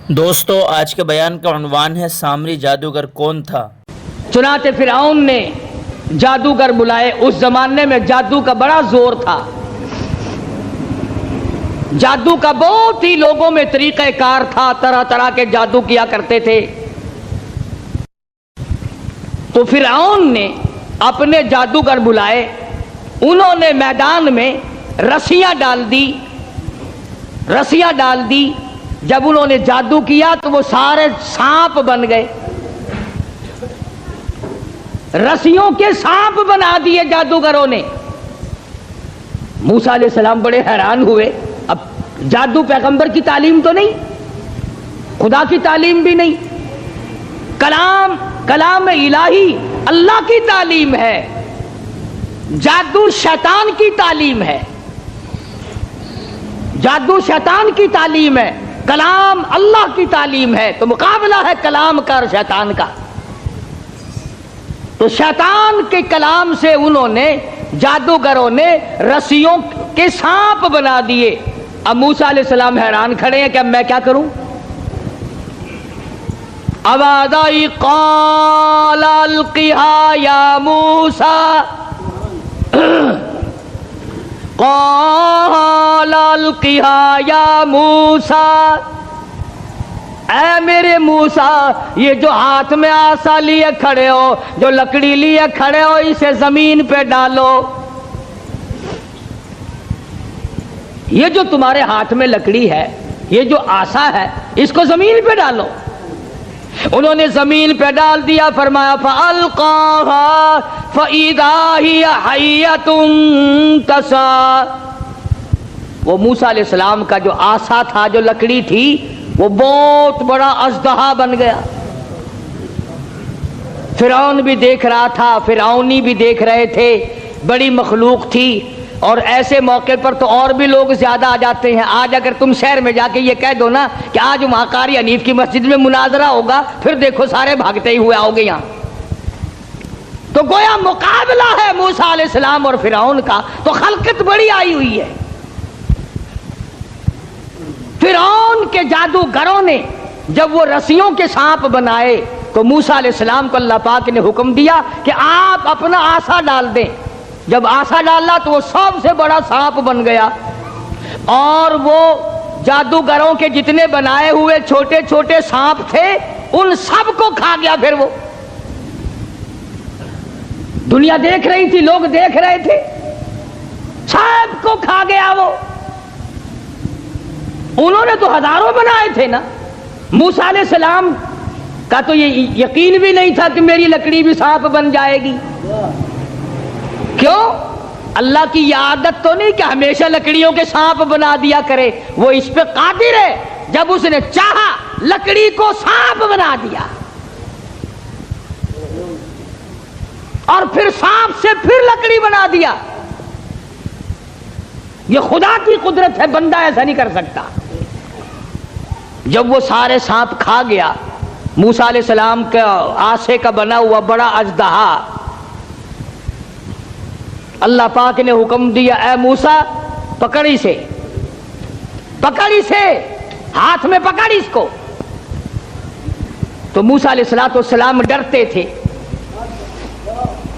دوستو آج کے بیان کا عنوان ہے سامری جادوگر کون تھا؟ چنانچہ فرعون نے جادوگر بلائے۔ اس زمانے میں جادو کا بڑا زور تھا، جادو کا بہت ہی لوگوں میں طریقہ کار تھا، طرح طرح کے جادو کیا کرتے تھے۔ تو فرعون نے اپنے جادوگر بلائے، انہوں نے میدان میں رسیاں ڈال دی۔ جب انہوں نے جادو کیا تو وہ سارے سانپ بن گئے، رسیوں کے سانپ بنا دیے جادوگروں نے۔ موسیٰ علیہ السلام بڑے حیران ہوئے، اب جادو پیغمبر کی تعلیم تو نہیں، خدا کی تعلیم بھی نہیں، کلام الہی اللہ کی تعلیم ہے، جادو شیطان کی تعلیم ہے، جادو شیطان کی تعلیم ہے، کلام اللہ کی تعلیم ہے۔ تو مقابلہ ہے کلام کا اور شیطان کا۔ تو شیطان کے کلام سے انہوں نے، جادوگروں نے رسیوں کے سانپ بنا دیے۔ اب موسیٰ علیہ السلام حیران کھڑے ہیں کہ اب میں کیا کروں؟ آواز آئی قال القها یا موسیٰ، قال القها یا موسیٰ، اے میرے موسیٰ، یہ جو ہاتھ میں آسا لیے کھڑے ہو، جو لکڑی لیے کھڑے ہو، اسے زمین پہ ڈالو۔ یہ جو تمہارے ہاتھ میں لکڑی ہے، یہ جو آسا ہے، اس کو زمین پہ ڈالو۔ انہوں نے زمین پہ ڈال دیا، فرمایا فَأَلْقَاهَا فَإِذَا هِيَ حَيَّةٌ تَسْعَىٰ۔ وہ موسیٰ علیہ السلام کا جو آسا تھا، جو لکڑی تھی، وہ بہت بڑا اژدہا بن گیا۔ فرعون بھی دیکھ رہا تھا، فرعونی بھی دیکھ رہے تھے، بڑی مخلوق تھی۔ اور ایسے موقع پر تو اور بھی لوگ زیادہ آ جاتے ہیں۔ آج اگر تم شہر میں جا کے یہ کہہ دو نا کہ آج وہاں قاری حنیف کی مسجد میں مناظرہ ہوگا، پھر دیکھو سارے بھاگتے ہی ہوئے آؤ گے یہاں۔ تو گویا مقابلہ ہے موسیٰ علیہ السلام اور فرعون کا، تو خلقت بڑی آئی ہوئی ہے۔ فرعون کے جادوگروں نے جب وہ رسیوں کے سانپ بنائے تو موسیٰ علیہ السلام کو اللہ پاک نے حکم دیا کہ آپ اپنا آسا ڈال دیں۔ جب آسا ڈالا تو وہ سب سے بڑا سانپ بن گیا، اور وہ جادوگروں کے جتنے بنائے ہوئے چھوٹے چھوٹے سانپ تھے ان سب کو کھا گیا۔ پھر وہ دنیا دیکھ رہی تھی، لوگ دیکھ رہے تھے، سب کو کھا گیا وہ۔ انہوں نے تو ہزاروں بنائے تھے نا۔ موسیٰ علیہ السلام کا تو یہ یقین بھی نہیں تھا کہ میری لکڑی بھی سانپ بن جائے گی۔ کیوں؟ اللہ کی یہ عادت تو نہیں کہ ہمیشہ لکڑیوں کے سانپ بنا دیا کرے، وہ اس پہ قادر ہے۔ جب اس نے چاہا لکڑی کو سانپ بنا دیا، اور پھر سانپ سے پھر لکڑی بنا دیا۔ یہ خدا کی قدرت ہے، بندہ ایسا نہیں کر سکتا۔ جب وہ سارے سانپ کھا گیا، موسیٰ علیہ السلام کا آسے کا بنا ہوا بڑا اژدہا، اللہ پاک نے حکم دیا اے موسیٰ پکڑ اسے، ہاتھ میں پکڑ اس کو۔ تو موسیٰ علیہ السلام ڈرتے تھے،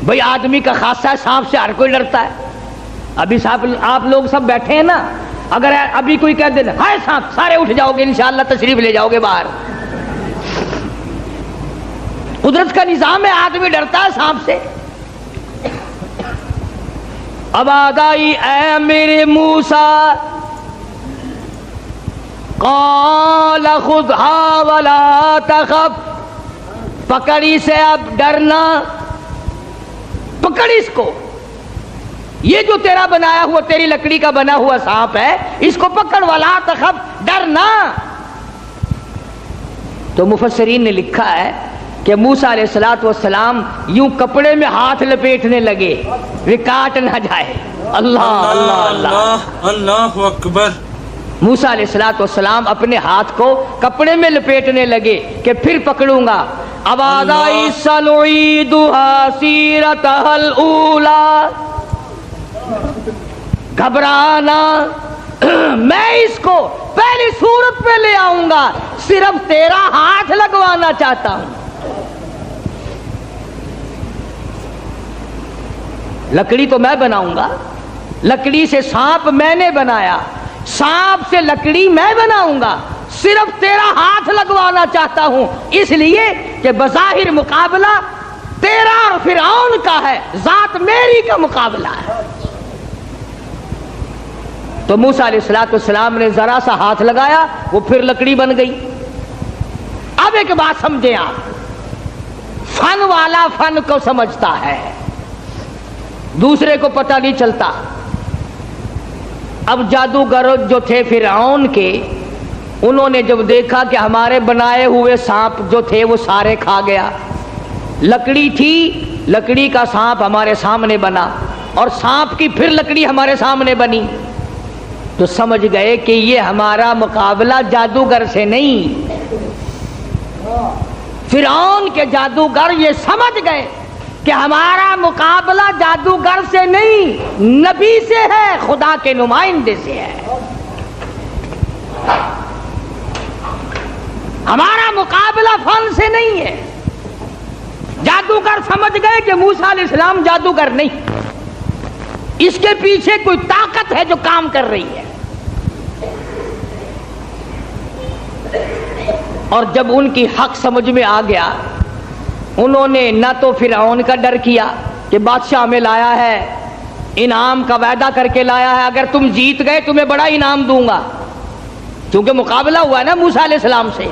بھئی آدمی کا خاصہ ہے، سانپ سے ہر کوئی ڈرتا ہے۔ ابھی آپ لوگ سب بیٹھے ہیں نا، اگر ابھی کوئی کہہ دے ہائے سانپ، سارے اٹھ جاؤ گے انشاءاللہ، تشریف لے جاؤ گے باہر۔ قدرت کا نظام ہے، آدمی ڈرتا ہے سانپ سے۔ اب آگائی اے میرے موسیٰ، قال خذھا ولا تخف، پکڑ اسے، اب ڈرنا، پکڑ اس کو، یہ جو تیرا بنایا ہوا، تیری لکڑی کا بنا ہوا سانپ ہے، اس کو پکڑ، ولا تخف، ڈرنا۔ تو مفسرین نے لکھا ہے کہ موسیٰ علیہ السلام یوں کپڑے میں ہاتھ لپیٹنے لگے وہ کاٹ نہ جائے۔ اللہ اللہ اللہ اللہ اکبر۔ موسیٰ علیہ السلام اپنے ہاتھ کو کپڑے میں لپیٹنے لگے کہ پھر پکڑوں گا۔ آواز آئی سنعیدھا سیرتھا الاولی، گھبرانا، میں اس کو پہلی صورت پہ لے آؤں گا، صرف تیرا ہاتھ لگوانا چاہتا ہوں۔ لکڑی تو میں بناؤں گا، لکڑی سے سانپ میں نے بنایا، سانپ سے لکڑی میں بناؤں گا، صرف تیرا ہاتھ لگوانا چاہتا ہوں، اس لیے کہ بظاہر مقابلہ تیرا اور فرعون کا ہے، ذات میری کا مقابلہ ہے۔ تو موسیٰ علیہ السلام نے ذرا سا ہاتھ لگایا، وہ پھر لکڑی بن گئی۔ اب ایک بات سمجھیں آپ، فن والا فن کو سمجھتا ہے، دوسرے کو پتہ نہیں چلتا۔ اب جادوگر جو تھے فرعون کے، انہوں نے جب دیکھا کہ ہمارے بنائے ہوئے سانپ جو تھے وہ سارے کھا گیا، لکڑی تھی، لکڑی کا سانپ ہمارے سامنے بنا، اور سانپ کی پھر لکڑی ہمارے سامنے بنی، تو سمجھ گئے کہ یہ ہمارا مقابلہ جادوگر سے نہیں۔ فرعون کے جادوگر یہ سمجھ گئے کہ ہمارا مقابلہ جادوگر سے نہیں، نبی سے ہے، خدا کے نمائندے سے ہے۔ ہمارا مقابلہ فن سے نہیں ہے۔ جادوگر سمجھ گئے کہ موسیٰ علیہ السلام جادوگر نہیں، اس کے پیچھے کوئی طاقت ہے جو کام کر رہی ہے۔ اور جب ان کی حق سمجھ میں آ گیا، انہوں نے نہ تو فرعون کا ڈر کیا کہ بادشاہ ہمیں لایا ہے، انعام کا وعدہ کر کے لایا ہے، اگر تم جیت گئے تمہیں بڑا انعام دوں گا، کیونکہ مقابلہ ہوا ہے نا موسیٰ علیہ السلام سے،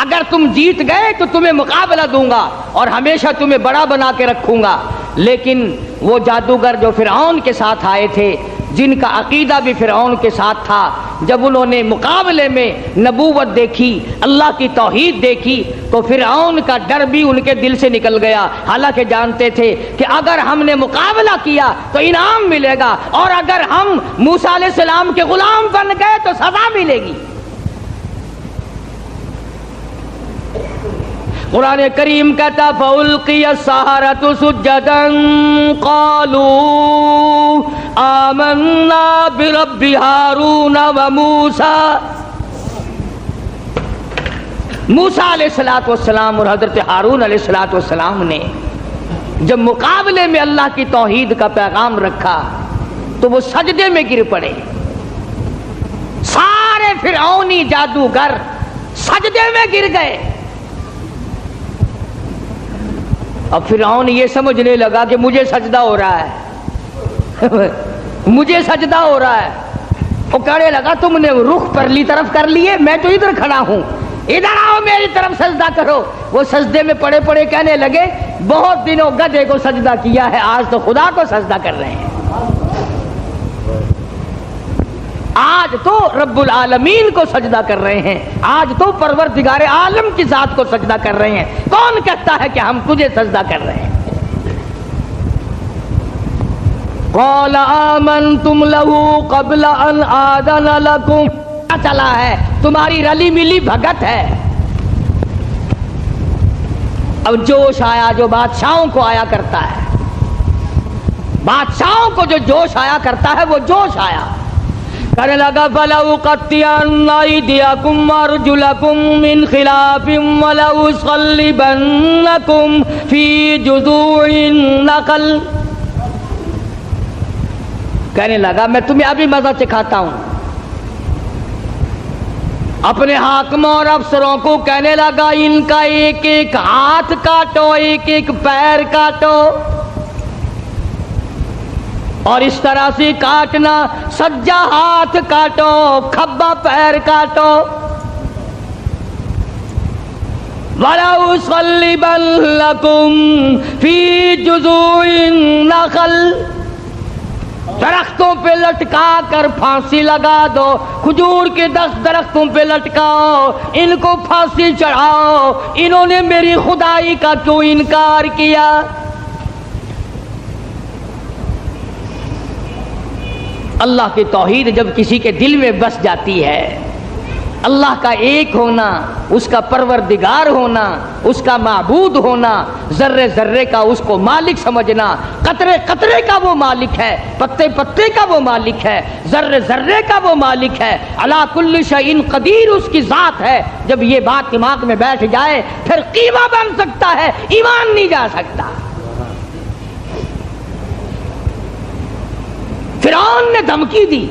اگر تم جیت گئے تو تمہیں مقابلہ دوں گا اور ہمیشہ تمہیں بڑا بنا کے رکھوں گا۔ لیکن وہ جادوگر جو فرعون کے ساتھ آئے تھے، جن کا عقیدہ بھی فرعون کے ساتھ تھا، جب انہوں نے مقابلے میں نبوت دیکھی، اللہ کی توحید دیکھی، تو فرعون کا ڈر بھی ان کے دل سے نکل گیا، حالانکہ جانتے تھے کہ اگر ہم نے مقابلہ کیا تو انعام ملے گا، اور اگر ہم موسیٰ علیہ السلام کے غلام بن گئے تو سزا ملے گی۔ قرآن کریم کہتا فَأُلْقِيَ السَّحَرَةُ سُجَّدًا قَالُوا آمَنَّا بِرَبِّ هَارُونَ وَمُوسَىٰ۔ موسیٰ علیہ السلام اور حضرت ہارون علیہ السلام نے جب مقابلے میں اللہ کی توحید کا پیغام رکھا تو وہ سجدے میں گر پڑے، سارے فرعونی جادوگر سجدے میں گر گئے۔ اب فرعون یہ سمجھنے لگا کہ مجھے سجدہ ہو رہا ہے مجھے سجدہ ہو رہا ہے۔ وہ کہنے لگا تم نے رخ پرلی طرف کر لیے، میں تو ادھر کھڑا ہوں، ادھر آؤ میری طرف سجدہ کرو۔ وہ سجدے میں پڑے پڑے کہنے لگے بہت دنوں گدھے کو سجدہ کیا ہے، آج تو خدا کو سجدہ کر رہے ہیں، آج تو رب العالمین کو سجدہ کر رہے ہیں، آج تو پروردگار عالم کی ذات کو سجدہ کر رہے ہیں۔ کون کہتا ہے کہ ہم تجھے سجدہ کر رہے ہیں؟ قال آمنتم له قبل ان آذن لكم، پتہ چلا ہے تمہاری رلی ملی بھگت ہے۔ اب جوش آیا جو بادشاہوں کو آیا کرتا ہے، بادشاہوں کو جو جوش آیا کرتا ہے وہ جوش آیا، کہنے لگا فَلَأُقَطِّعَنَّ أَيْدِيَكُمْ وَأَرْجُلَكُمْ مِنْ خِلَافٍ وَلَأُصَلِّبَنَّكُمْ فِي جُذُوعِ النَّخْلِ۔ کہنے لگا میں تمہیں ابھی مزہ چکھاتا ہوں۔ اپنے حاکموں اور افسروں کو کہنے لگا ان کا ایک ایک ہاتھ کاٹو، ایک ایک پیر کاٹو، اور اس طرح سے کاٹنا، سجا ہاتھ کاٹو، کھبا پیر کاٹو۔ وَلَأُصَلِّبَنَّكُمْ فِي جُذُوعِ النَّخْلِ، درختوں پہ لٹکا کر پھانسی لگا دو، کھجور کے 10 درختوں پہ لٹکاؤ، ان کو پھانسی چڑھاؤ، انہوں نے میری خدائی کا کیوں انکار کیا؟ اللہ کی توحید جب کسی کے دل میں بس جاتی ہے اللہ کا ایک ہونا، اس کا پروردگار ہونا، اس کا معبود ہونا، ذرے ذرے کا اس کو مالک سمجھنا، قطرے قطرے کا وہ مالک ہے، پتے پتے کا وہ مالک ہے، ذرے ذرے کا وہ مالک ہے، علی کل شیء قدیر اس کی ذات ہے. جب یہ بات دماغ میں بیٹھ جائے پھر قیمہ بن سکتا ہے، ایمان نہیں جا سکتا. فرعون نے دھمکی دی،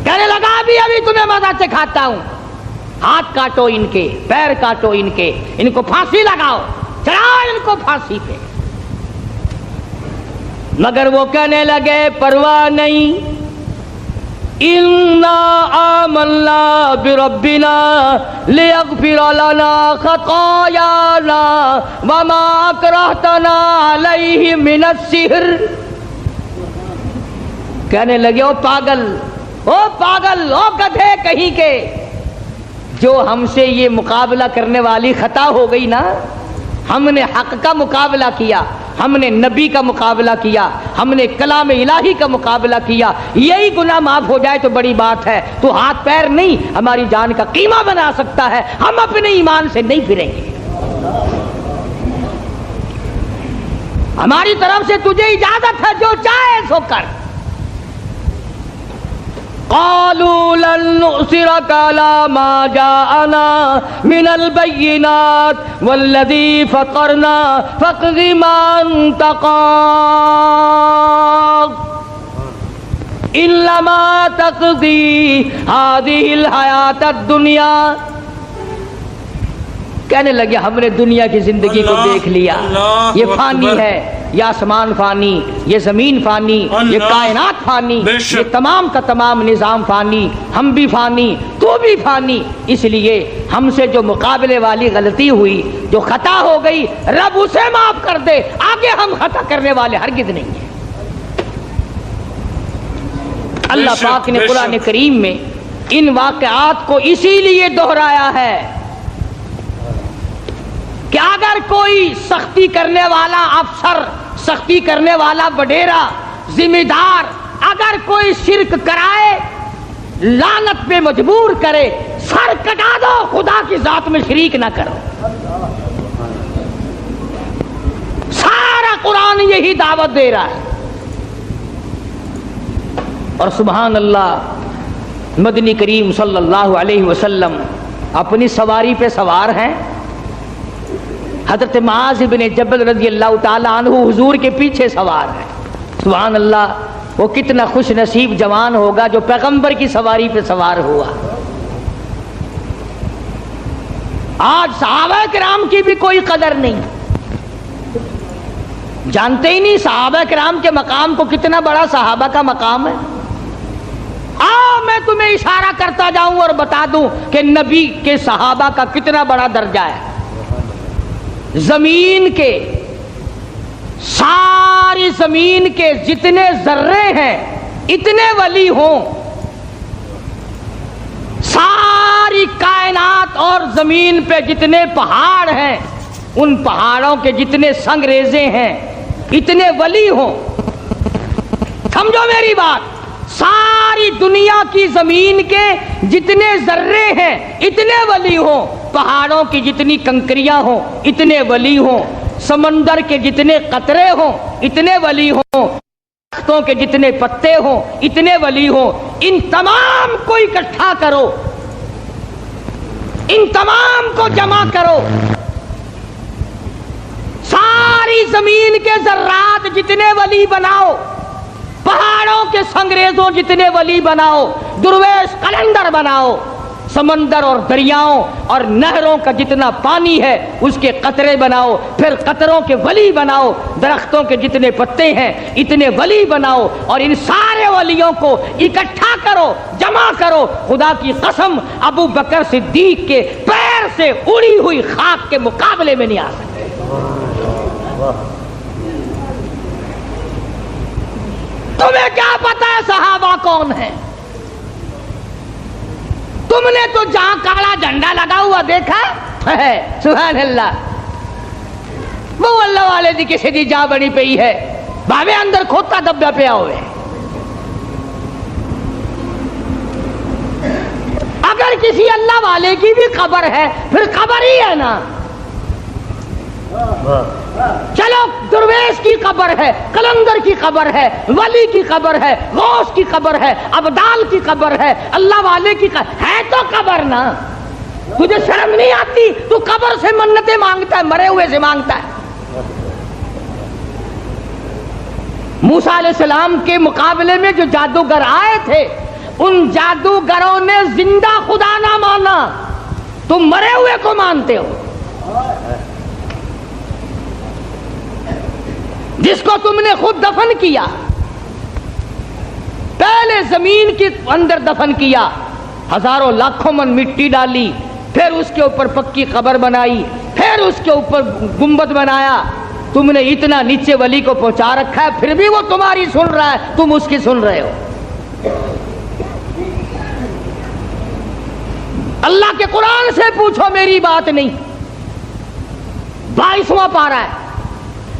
کہنے لگا ابھی تمہیں مزہ سے کھاتا ہوں، ہاتھ کاٹو ان کے، پیر کاٹو ان کے، ان کو پھانسی لگاؤ، چڑھاؤ ان کو پھانسی پہ. مگر وہ کہنے لگے پرواہ نہیں، اِنَّا آمَنَّا بِرَبِّنَا لِيَغْفِرَ لَنَا خَطَايَانَا وَمَا أَكْرَهْتَنَا عَلَيْهِ مِنَ السِّحْرِ. کہنے لگے او پاگل، او گدھے کہیں کے، جو ہم سے یہ مقابلہ کرنے والی خطا ہو گئی نا، ہم نے حق کا مقابلہ کیا، ہم نے نبی کا مقابلہ کیا، ہم نے کلام الہی کا مقابلہ کیا، یہی گناہ معاف ہو جائے تو بڑی بات ہے. تو ہاتھ پیر نہیں ہماری جان کا قیمہ بنا سکتا ہے، ہم اپنے ایمان سے نہیں پھریں گے. ہماری طرف سے تجھے اجازت ہے، جو چاہے سو کر. قالوا لن نؤثرك على ما جاءنا من البينات والذي فطرنا فاقض ما انت قاض انما تقضي هذه الحياة الدنيا. کہنے لگے ہم نے دنیا کی زندگی کو دیکھ لیا، یہ فانی ہے، یہ آسمان فانی، یہ زمین فانی، یہ کائنات فانی، یہ تمام کا تمام نظام فانی، ہم بھی فانی، تو بھی فانی. اس لیے ہم سے جو مقابلے والی غلطی ہوئی، جو خطا ہو گئی، رب اسے معاف کر دے، آگے ہم خطا کرنے والے ہرگز نہیں ہیں. اللہ پاک نے قرآن کریم میں ان واقعات کو اسی لیے دہرایا ہے کہ اگر کوئی سختی کرنے والا افسر، سختی کرنے والا وڈیرا، ذمہ دار اگر کوئی شرک کرائے، لعنت پہ مجبور کرے، سر کٹا دو، خدا کی ذات میں شریک نہ کرو. سارا قرآن یہی دعوت دے رہا ہے. اور سبحان اللہ، مدنی کریم صلی اللہ علیہ وسلم اپنی سواری پہ سوار ہیں. حضرت معاذ بن جبل رضی اللہ تعالیٰ عنہ حضور کے پیچھے سوار ہے. سبحان اللہ، وہ کتنا خوش نصیب جوان ہوگا جو پیغمبر کی سواری پہ سوار ہوا. آج صحابہ کرام کی بھی کوئی قدر نہیں، جانتے ہی نہیں صحابہ کرام کے مقام کو، کتنا بڑا صحابہ کا مقام ہے. میں تمہیں اشارہ کرتا جاؤں اور بتا دوں کہ نبی کے صحابہ کا کتنا بڑا درجہ ہے. زمین کے، ساری زمین کے جتنے ذرے ہیں اتنے ولی ہوں، ساری کائنات اور زمین پہ جتنے پہاڑ ہیں، ان پہاڑوں کے جتنے سنگریزے ہیں اتنے ولی ہوں. سمجھو میری بات، ساری دنیا کی زمین کے جتنے ذرے ہیں اتنے ولی ہوں، پہاڑوں کی جتنی کنکریاں ہوں اتنے ولی ہوں، سمندر کے جتنے قطرے ہوں اتنے ولی ہوں، درختوں کے جتنے پتے ہوں اتنے ولی ہوں. ان تمام کو اکٹھا کرو، ان تمام کو جمع کرو، ساری زمین کے ذرات جتنے ولی بناؤ، پہاڑوں کے سنگریزوں جتنے ولی بناؤ، درویش کلندر بناؤ، سمندر اور دریاؤں اور نہروں کا جتنا پانی ہے اس کے قطرے بناؤ، پھر قطروں کے ولی بناؤ، درختوں کے جتنے پتے ہیں اتنے ولی بناؤ، اور ان سارے ولیوں کو اکٹھا کرو، جمع کرو. خدا کی قسم ابو بکر صدیق کے پیر سے اڑی ہوئی خاک کے مقابلے میں نہیں آ سکتے. تمہیں کیا پتا ہے صحابہ کون ہیں؟ تم نے تو جہاں کالا جھنڈا لگا ہوا دیکھا ہے، سبحان اللہ، وہ اللہ والے دی کسی دی جا بڑی پئی ہے، بھاوے اندر کھوتا دبا پیا ہوئے. اگر کسی اللہ والے کی بھی قبر ہے پھر قبر ہی ہے نا. چلو درویش کی قبر ہے, قلندر کی قبر ہے, ولی کی قبر ہے, غوث کی قبر ہے, ابدال کی قبر ہے, اللہ والے کی قبر ہے تو قبر نا. تجھے شرم نہیں آتی؟ تو قبر سے منتیں مانگتا ہے, مرے ہوئے سے مانگتا ہے. موسیٰ علیہ السلام کے مقابلے میں جو جادوگر آئے تھے ان جادوگروں نے زندہ خدا نہ مانا, تم مرے ہوئے کو مانتے ہو. جس کو تم نے خود دفن کیا, پہلے زمین کے اندر دفن کیا, ہزاروں لاکھوں من مٹی ڈالی, پھر اس کے اوپر پکی قبر بنائی, پھر اس کے اوپر گنبد بنایا, تم نے اتنا نیچے ولی کو پہنچا رکھا ہے, پھر بھی وہ تمہاری سن رہا ہے, تم اس کی سن رہے ہو. اللہ کے قرآن سے پوچھو, میری بات نہیں. 22واں پارہ ہے,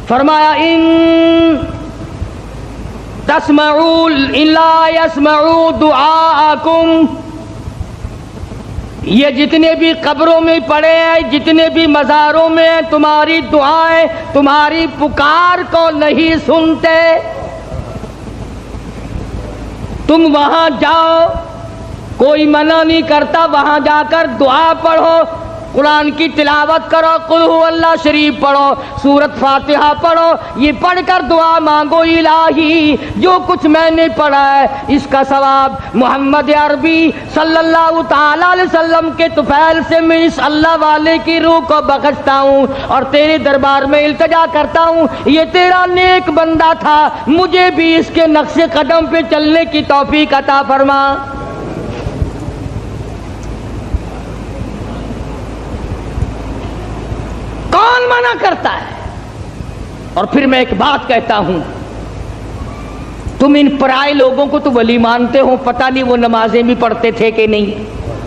فرمایا ان تسمعوا الا يسمعوا دعاءکم. یہ جتنے بھی قبروں میں پڑے ہیں, جتنے بھی مزاروں میں ہیں, تمہاری دعائیں, تمہاری پکار کو نہیں سنتے. تم وہاں جاؤ, کوئی منع نہیں کرتا, وہاں جا کر دعا پڑھو, قرآن کی تلاوت کرو, قل هو اللہ شریف پڑھو, سورت فاتحہ پڑھو, یہ پڑھ کر دعا مانگو. الہی جو کچھ میں نے پڑھا ہے اس کا ثواب محمد عربی صلی اللہ تعالی علیہ وسلم کے طفیل سے میں اس اللہ والے کی روح کو بخشتا ہوں اور تیرے دربار میں التجا کرتا ہوں, یہ تیرا نیک بندہ تھا, مجھے بھی اس کے نقش قدم پہ چلنے کی توفیق عطا فرما. کون منع کرتا ہے؟ اور پھر میں ایک بات کہتا ہوں, تم ان پرائے لوگوں کو تو ولی مانتے ہو, پتہ نہیں وہ نمازیں بھی پڑھتے تھے کہ نہیں,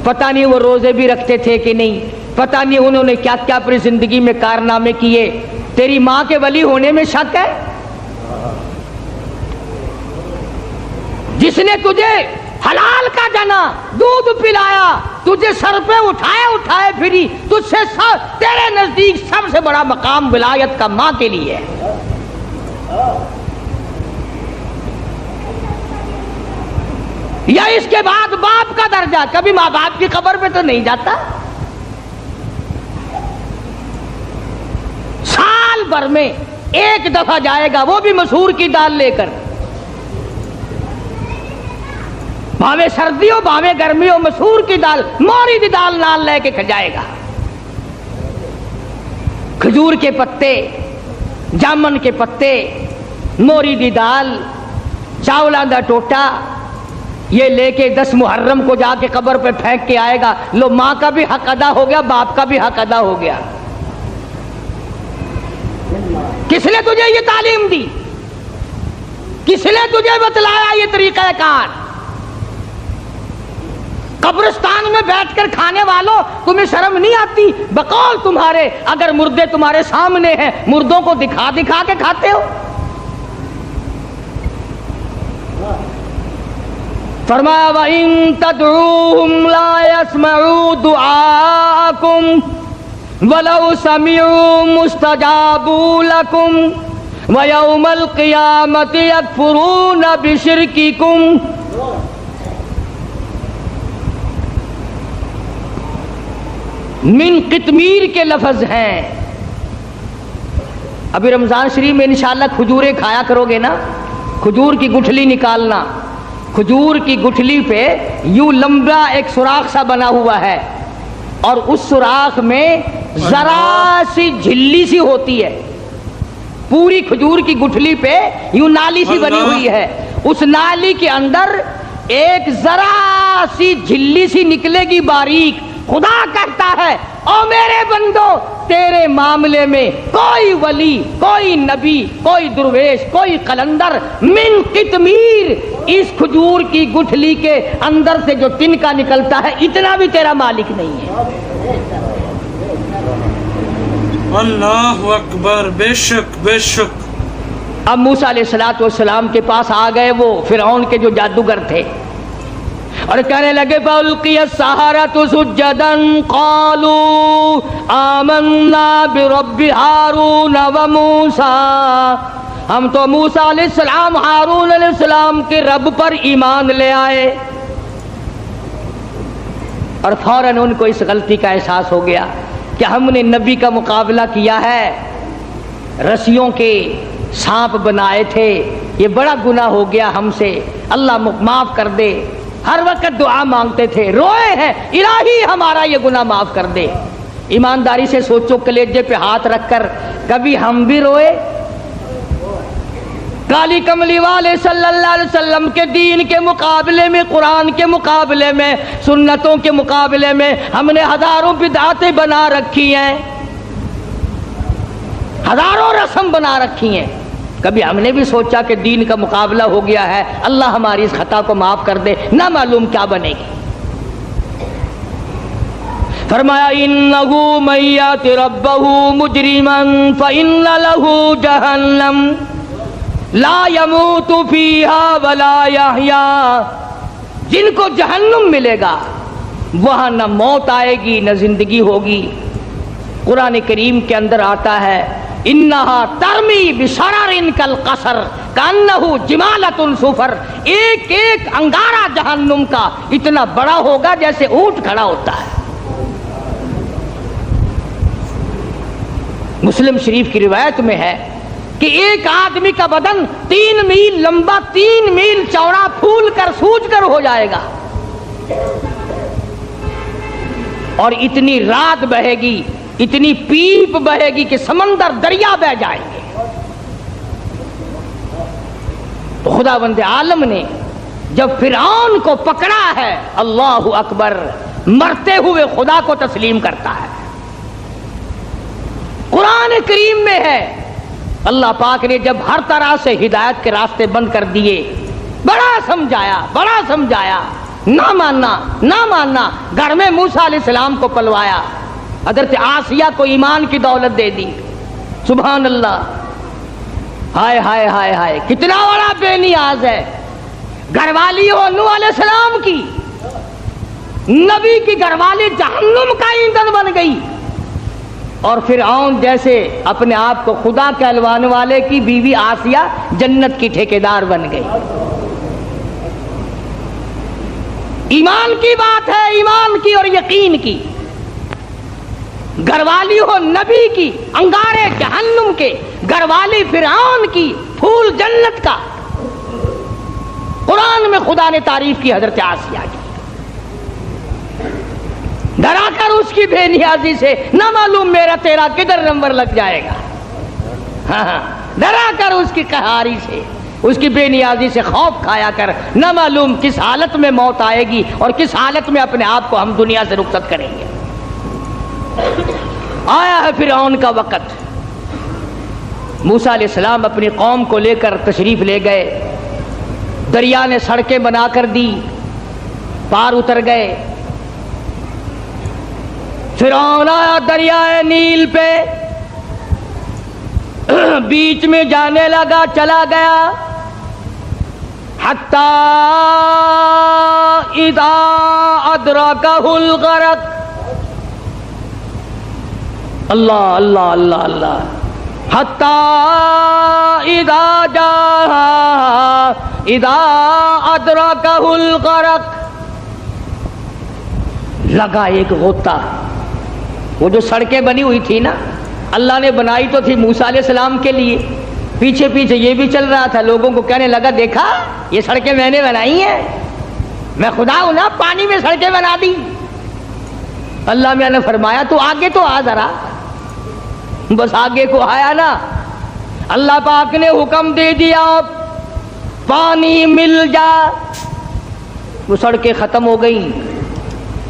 پتہ نہیں وہ روزے بھی رکھتے تھے کہ نہیں, پتہ نہیں انہوں نے کیا کیا اپنی زندگی میں کارنامے کیے. تیری ماں کے ولی ہونے میں شک ہے؟ جس نے تجھے حلال کا جنا دودھ پلایا, تجھے سر پہ اٹھائے پھری, تجھ سے تیرے نزدیک سب سے بڑا مقام ولایت کا ماں کے لیے ہے. یا اس کے بعد باپ کا درجہ, کبھی ماں باپ کی قبر پہ تو نہیں جاتا. سال بھر میں ایک دفعہ جائے گا, وہ بھی مسحور کی دال لے کر. بھاوے سردی ہو بھاوے گرمی ہو, مسحور کی دال, موری دی دال نال لے کے کھجائے گا. کھجور کے پتے, جامن کے پتے, موری دی دال, چاولاں دا ٹوٹا, یہ لے کے 10 محرم کو جا کے قبر پہ پھینک کے آئے گا. لو, ماں کا بھی حق ادا ہو گیا, باپ کا بھی حق ادا ہو گیا. کس نے تجھے یہ تعلیم دی؟ کس نے تجھے بتلایا یہ طریقہ کار؟ قبرستان میں بیٹھ کر کھانے والوں, تمہیں شرم نہیں آتی؟ بقول تمہارے اگر مردے تمہارے سامنے ہیں, مردوں کو دکھا دکھا کے کھاتے ہو. فرمایا وَإِن تَدْعُوهُمْ لَا يَسْمَعُوا دُعَاءَكُمْ وَلَوْ سَمِعُوا مُسْتَجَابُوا لَكُمْ وَيَوْمَ الْقِيَامَةِ يَكْفُرُونَ بِشِرْكِكُمْ. من قطمیر کے لفظ ہیں. ابھی رمضان شریف میں انشاءاللہ کھجوریں کھایا کرو گے نا, کھجور کی گٹھلی نکالنا, کھجور کی گٹھلی پہ یوں لمبا ایک سوراخ سا بنا ہوا ہے اور اس سوراخ میں ذرا سی جھلی سی ہوتی ہے. پوری کھجور کی گٹھلی پہ یوں نالی سی بنی ہوئی ہے, اس نالی کے اندر ایک ذرا سی جھلی سی نکلے گی باریک. خدا کہتا ہے او میرے بندو, تیرے معاملے میں کوئی ولی, کوئی نبی, کوئی درویش, کوئی قلندر من قطمیر, اس کھجور کی گٹھلی کے اندر سے جو تنکا نکلتا ہے اتنا بھی تیرا مالک نہیں ہے. اللہ اکبر, بے شک بے شک. اب موسیٰ علیہ السلام کے پاس آ گئے وہ فرعون کے جو جادوگر تھے. اور کہنے لگے فَأُلْقِيَ السَّحَرَةُ سُجَّدًا قَالُوا آمَنَّا بِرَبِّ هَارُونَ وَمُوسَىٰ، ہم تو موسیٰ علیہ السلام ہارون علیہ السلام کے رب پر ایمان لے آئے۔ اور فوراً ان کو اس غلطی کا احساس ہو گیا کہ ہم نے نبی کا مقابلہ کیا ہے، رسیوں کے سانپ بنائے تھے، یہ بڑا گناہ ہو گیا ہم سے، اللہ معاف کر دے۔ ہر وقت دعا مانگتے تھے، روئے ہیں الہی ہمارا یہ گناہ معاف کر دے۔ ایمانداری سے سوچو، کلیجے پہ ہاتھ رکھ کر کبھی ہم بھی روئے؟ کالی کملی والے صلی اللہ علیہ وسلم کے دین کے مقابلے میں، قرآن کے مقابلے میں، سنتوں کے مقابلے میں ہم نے ہزاروں بدعتیں بنا رکھی ہیں، ہزاروں رسم بنا رکھی ہیں۔ کبھی ہم نے بھی سوچا کہ دین کا مقابلہ ہو گیا ہے، اللہ ہماری اس خطا کو معاف کر دے، نہ معلوم کیا بنے گی۔ فرمایا انہ من یات ربہ مجرما فإن لہ جہنم لا یموت فیہا ولا یحیا، جن کو جہنم ملے گا وہاں نہ موت آئے گی نہ زندگی ہوگی۔ قرآن کریم کے اندر آتا ہے انہا ترمی بشرر کالقصر کانہ جمالۃ صفر، ایک ایک انگارہ جہنم کا اتنا بڑا ہوگا جیسے اونٹ کھڑا ہوتا ہے۔ مسلم شریف کی روایت میں ہے کہ ایک آدمی کا بدن 3 میل لمبا 3 میل چوڑا پھول کر سوج کر ہو جائے گا، اور اتنی رات بہے گی، اتنی پیپ بہے گی کہ سمندر دریا بہ جائیں گے۔ تو خداوند عالم نے جب فرعون کو پکڑا ہے، اللہ اکبر، مرتے ہوئے خدا کو تسلیم کرتا ہے۔ قرآن کریم میں ہے اللہ پاک نے جب ہر طرح سے ہدایت کے راستے بند کر دیے، بڑا سمجھایا، نہ ماننا، گھر میں موسیٰ علیہ السلام کو پلوایا، حضرت آسیہ کو ایمان کی دولت دے دی، سبحان اللہ، ہائے ہائے ہائے ہائے، کتنا بڑا بے نیاز ہے۔ گھر والی ہو نوح علیہ السلام کی، نبی کی گھر والی جہنم کا ایندھن بن گئی، اور فرعون جیسے اپنے آپ کو خدا کہلوانے والے کی بیوی آسیہ جنت کی ٹھیکیدار بن گئی۔ ایمان کی بات ہے، ایمان کی اور یقین کی۔ گھر والی ہو نبی کی، انگارے جہنم کے، گھر والی فرعون کی، پھول جنت کا۔ قرآن میں خدا نے تعریف کی حضرت آسیہ کی، ڈرا کر اس کی بے نیازی سے، نہ معلوم میرا تیرا کدھر نمبر لگ جائے گا، ہاں، ڈرا کر اس کی قہاری سے، اس کی بے نیازی سے خوف کھایا کر، نہ معلوم کس حالت میں موت آئے گی اور کس حالت میں اپنے آپ کو ہم دنیا سے رخصت کریں گے۔ آیا ہے فرعون کا وقت، موسیٰ علیہ السلام اپنی قوم کو لے کر تشریف لے گئے، دریا نے سڑکیں بنا کر دی، پار اتر گئے۔ فرعون آیا دریائے نیل پہ، بیچ میں جانے لگا، چلا گیا، حتی اذا ادرکہ الغرق، اللہ اللہ اللہ اللہ، حتی اذا ادرکہ الغرق، لگا ایک غوطہ۔ وہ جو سڑکیں بنی ہوئی تھی نا، اللہ نے بنائی تو تھی موسیٰ علیہ السلام کے لیے، پیچھے پیچھے یہ بھی چل رہا تھا، لوگوں کو کہنے لگا دیکھا یہ سڑکیں میں نے بنائی ہیں، میں خدا ہوں نا، پانی میں سڑکیں بنا دی۔ اللہ میں نے فرمایا تو آگے تو آ ذرا، بس آگے کو آیا نا، اللہ پاک نے حکم دے دیا پانی مل جا، وہ سڑکیں ختم ہو گئی،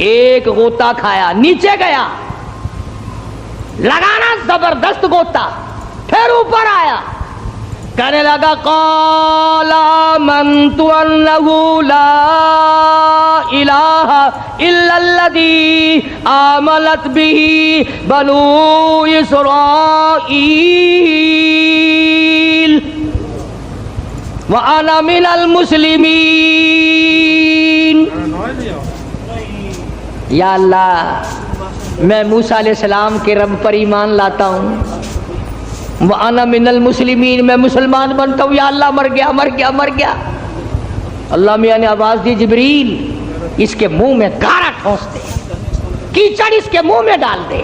ایک غوطہ کھایا، نیچے گیا، لگانا زبردست غوطہ، پھر اوپر آیا، کہنے لگا قال آمنت انہ لا الہ الا الذی آمنت بہ بنو اسرائیل وانا من المسلمین۔ یا اللہ میں موسیٰ علیہ السلام کے رب پر ایمان لاتا ہوں، وَأَنَا مِنَ الْمُسْلِمِينَ، میں مسلمان بنتا ہوں، یا اللہ مر گیا مر گیا مر گیا۔ اللہ میاں نے آواز دی، جبریل اس کے منہ میں گارا ٹھونس دے، کیچڑ اس کے منہ میں ڈال دے،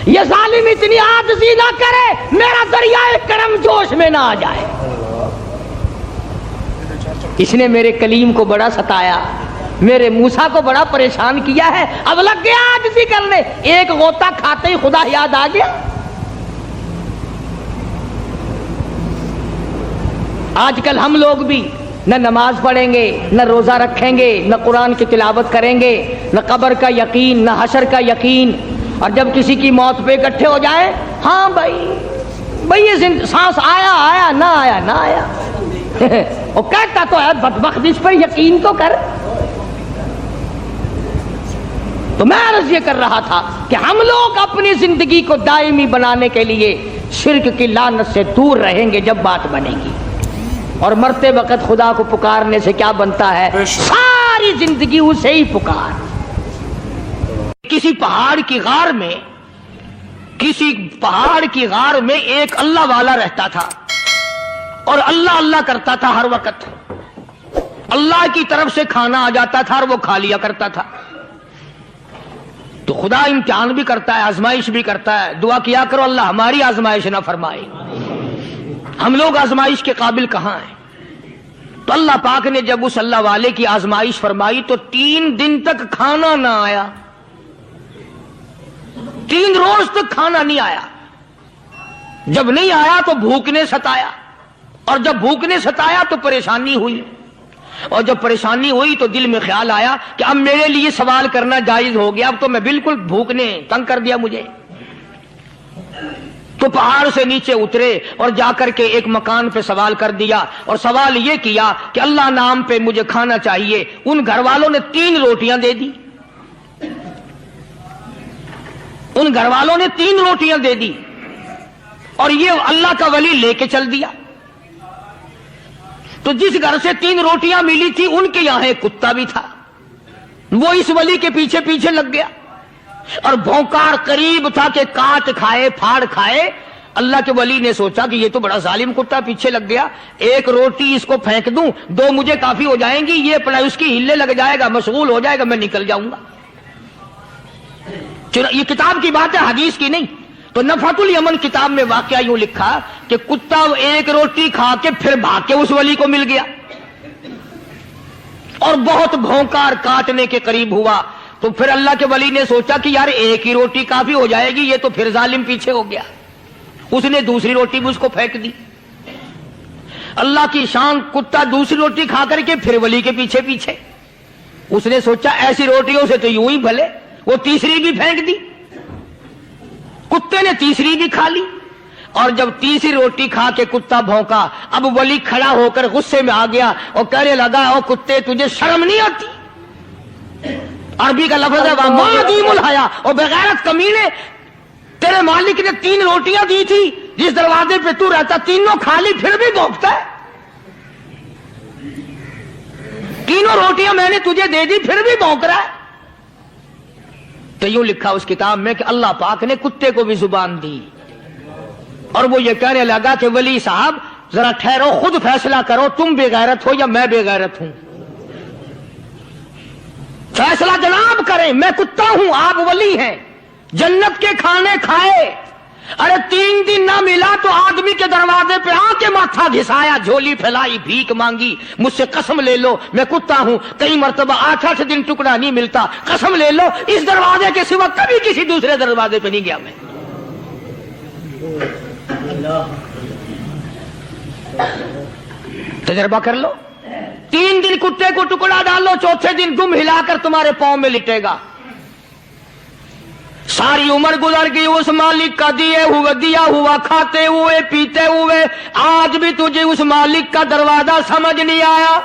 یہ ظالم اتنی عاجزی نہ کرے میرا دریائے کرم جوش میں نہ آ جائے۔ اس نے میرے کلیم کو بڑا ستایا، میرے موسیٰ کو بڑا پریشان کیا ہے، اب لگ گیا عاجزی کرنے، ایک غوطہ کھاتے ہی خدا یاد آ گیا۔ آج کل ہم لوگ بھی نہ نماز پڑھیں گے، نہ روزہ رکھیں گے، نہ قرآن کی تلاوت کریں گے، نہ قبر کا یقین، نہ حشر کا یقین، اور جب کسی کی موت پہ اکٹھے ہو جائیں، ہاں بھائی یہ سانس آیا آیا نہ آیا نہ آیا وہ کہتا تو ہے بدبخت اس پر یقین تو کر۔ تو میں عرض یہ کر رہا تھا کہ ہم لوگ اپنی زندگی کو دائمی بنانے کے لیے شرک کی لعنت سے دور رہیں گے جب بات بنے گی، اور مرتے وقت خدا کو پکارنے سے کیا بنتا ہے؟ ساری زندگی اسے ہی پکار۔ کسی پہاڑ کی غار میں ایک اللہ والا رہتا تھا، اور اللہ اللہ کرتا تھا ہر وقت، اللہ کی طرف سے کھانا آ جاتا تھا اور وہ کھا لیا کرتا تھا۔ تو خدا امتحان بھی کرتا ہے، آزمائش بھی کرتا ہے، دعا کیا کرو اللہ ہماری آزمائش نہ فرمائے، ہم لوگ آزمائش کے قابل کہاں ہیں۔ تو اللہ پاک نے جب اس اللہ والے کی آزمائش فرمائی تو 3 دن تک کھانا نہ آیا، 3 روز تک کھانا نہیں آیا۔ جب نہیں آیا تو بھوک نے ستایا، اور جب بھوک نے ستایا تو پریشانی ہوئی، اور جب پریشانی ہوئی تو دل میں خیال آیا کہ اب میرے لیے سوال کرنا جائز ہو گیا، اب تو میں بالکل بھوک نے تنگ کر دیا مجھے۔ تو پہاڑ سے نیچے اترے اور جا کر کے ایک مکان پہ سوال کر دیا، اور سوال یہ کیا کہ اللہ نام پہ مجھے کھانا چاہیے۔ ان گھر والوں نے 3 روٹیاں دے دی، ان گھر والوں نے 3 روٹیاں دے دی، اور یہ اللہ کا ولی لے کے چل دیا۔ تو جس گھر سے 3 روٹیاں ملی تھی ان کے یہاں ایک کتا بھی تھا، وہ اس ولی کے پیچھے پیچھے لگ گیا، اور بھونکار قریب تھا کہ کاٹ کھائے پھاڑ کھائے۔ اللہ کے ولی نے سوچا کہ یہ تو بڑا ظالم کتا پیچھے لگ گیا، 1 روٹی اس کو پھینک دوں، 2 مجھے کافی ہو جائیں گی، یہ اپنا اس کی ہلے لگ جائے گا، مشغول ہو جائے گا، میں نکل جاؤں گا۔ یہ کتاب کی بات ہے، حدیث کی نہیں۔ تو نفحۃ الیمن کتاب میں واقعہ یوں لکھا کہ کتا 1 روٹی کھا کے پھر بھاگ کے اس ولی کو مل گیا، اور بہت بھونکار کاٹنے کے قریب ہوا۔ تو پھر اللہ کے ولی نے سوچا کہ یار 1 ہی روٹی کافی ہو جائے گی، یہ تو پھر ظالم پیچھے ہو گیا۔ اس نے دوسری روٹی بھی اس کو پھینک دی۔ اللہ کی شان، کتا دوسری روٹی کھا کر کے پھر ولی کے پیچھے پیچھے۔ اس نے سوچا ایسی روٹیوں سے تو یوں ہی بھلے، وہ تیسری بھی پھینک دی، کتے نے تیسری بھی کھا لی، اور جب تیسری روٹی کھا کے کتا بھونکا، اب ولی کھڑا ہو کر غصے میں آ گیا اور کہنے لگا، او کتے تجھے شرم نہیں آتی؟ عربی کا لفظ ہے ما عدیم الحیا، اور بغیرت کمینے، تیرے مالک نے 3 روٹیاں دی تھی، جس دروازے پہ تو رہتا 3 کھا لی، پھر بھی بھونکتا ہے؟ 3 روٹیاں میں نے تجھے دے دی، پھر بھی بھونک رہا ہے؟ تو یوں لکھا اس کتاب میں کہ اللہ پاک نے کتے کو بھی زبان دی، اور وہ یہ کہنے لگا کہ ولی صاحب ذرا ٹھہرو، خود فیصلہ کرو، تم بے غیرت ہو یا میں بے غیرت ہوں؟ فیصلہ جناب کریں، میں کتا ہوں، آپ ولی ہیں، جنت کے کھانے کھائے، ارے 3 دن نہ ملا تو آدمی کے دروازے پہ آ کے ماتھا گھسایا، جھولی پھیلائی، بھیک مانگی، مجھ سے قسم لے لو میں کتا ہوں، کئی مرتبہ 8 دن ٹکڑا نہیں ملتا، قسم لے لو اس دروازے کے سوا کبھی کسی دوسرے دروازے پہ نہیں گیا میں۔ تجربہ کر لو، 3 دن کتے کو ٹکڑا ڈال لو، 4تھے دن دم ہلا کر تمہارے پاؤں میں لٹے گا۔ ساری عمر گزر گئی اس مالک کا دیا ہوا کھاتے ہوئے پیتے ہوئے، آج بھی تجھے اس مالک کا دروازہ سمجھ نہیں آیا۔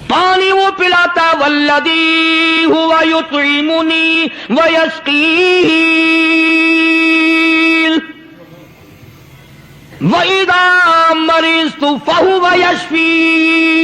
پانی وہ پلاتا والذی ہوا یطعمنی ویسقین وَإِذَا مَرِضْتُ فَهُوَ يَشْفِينِ۔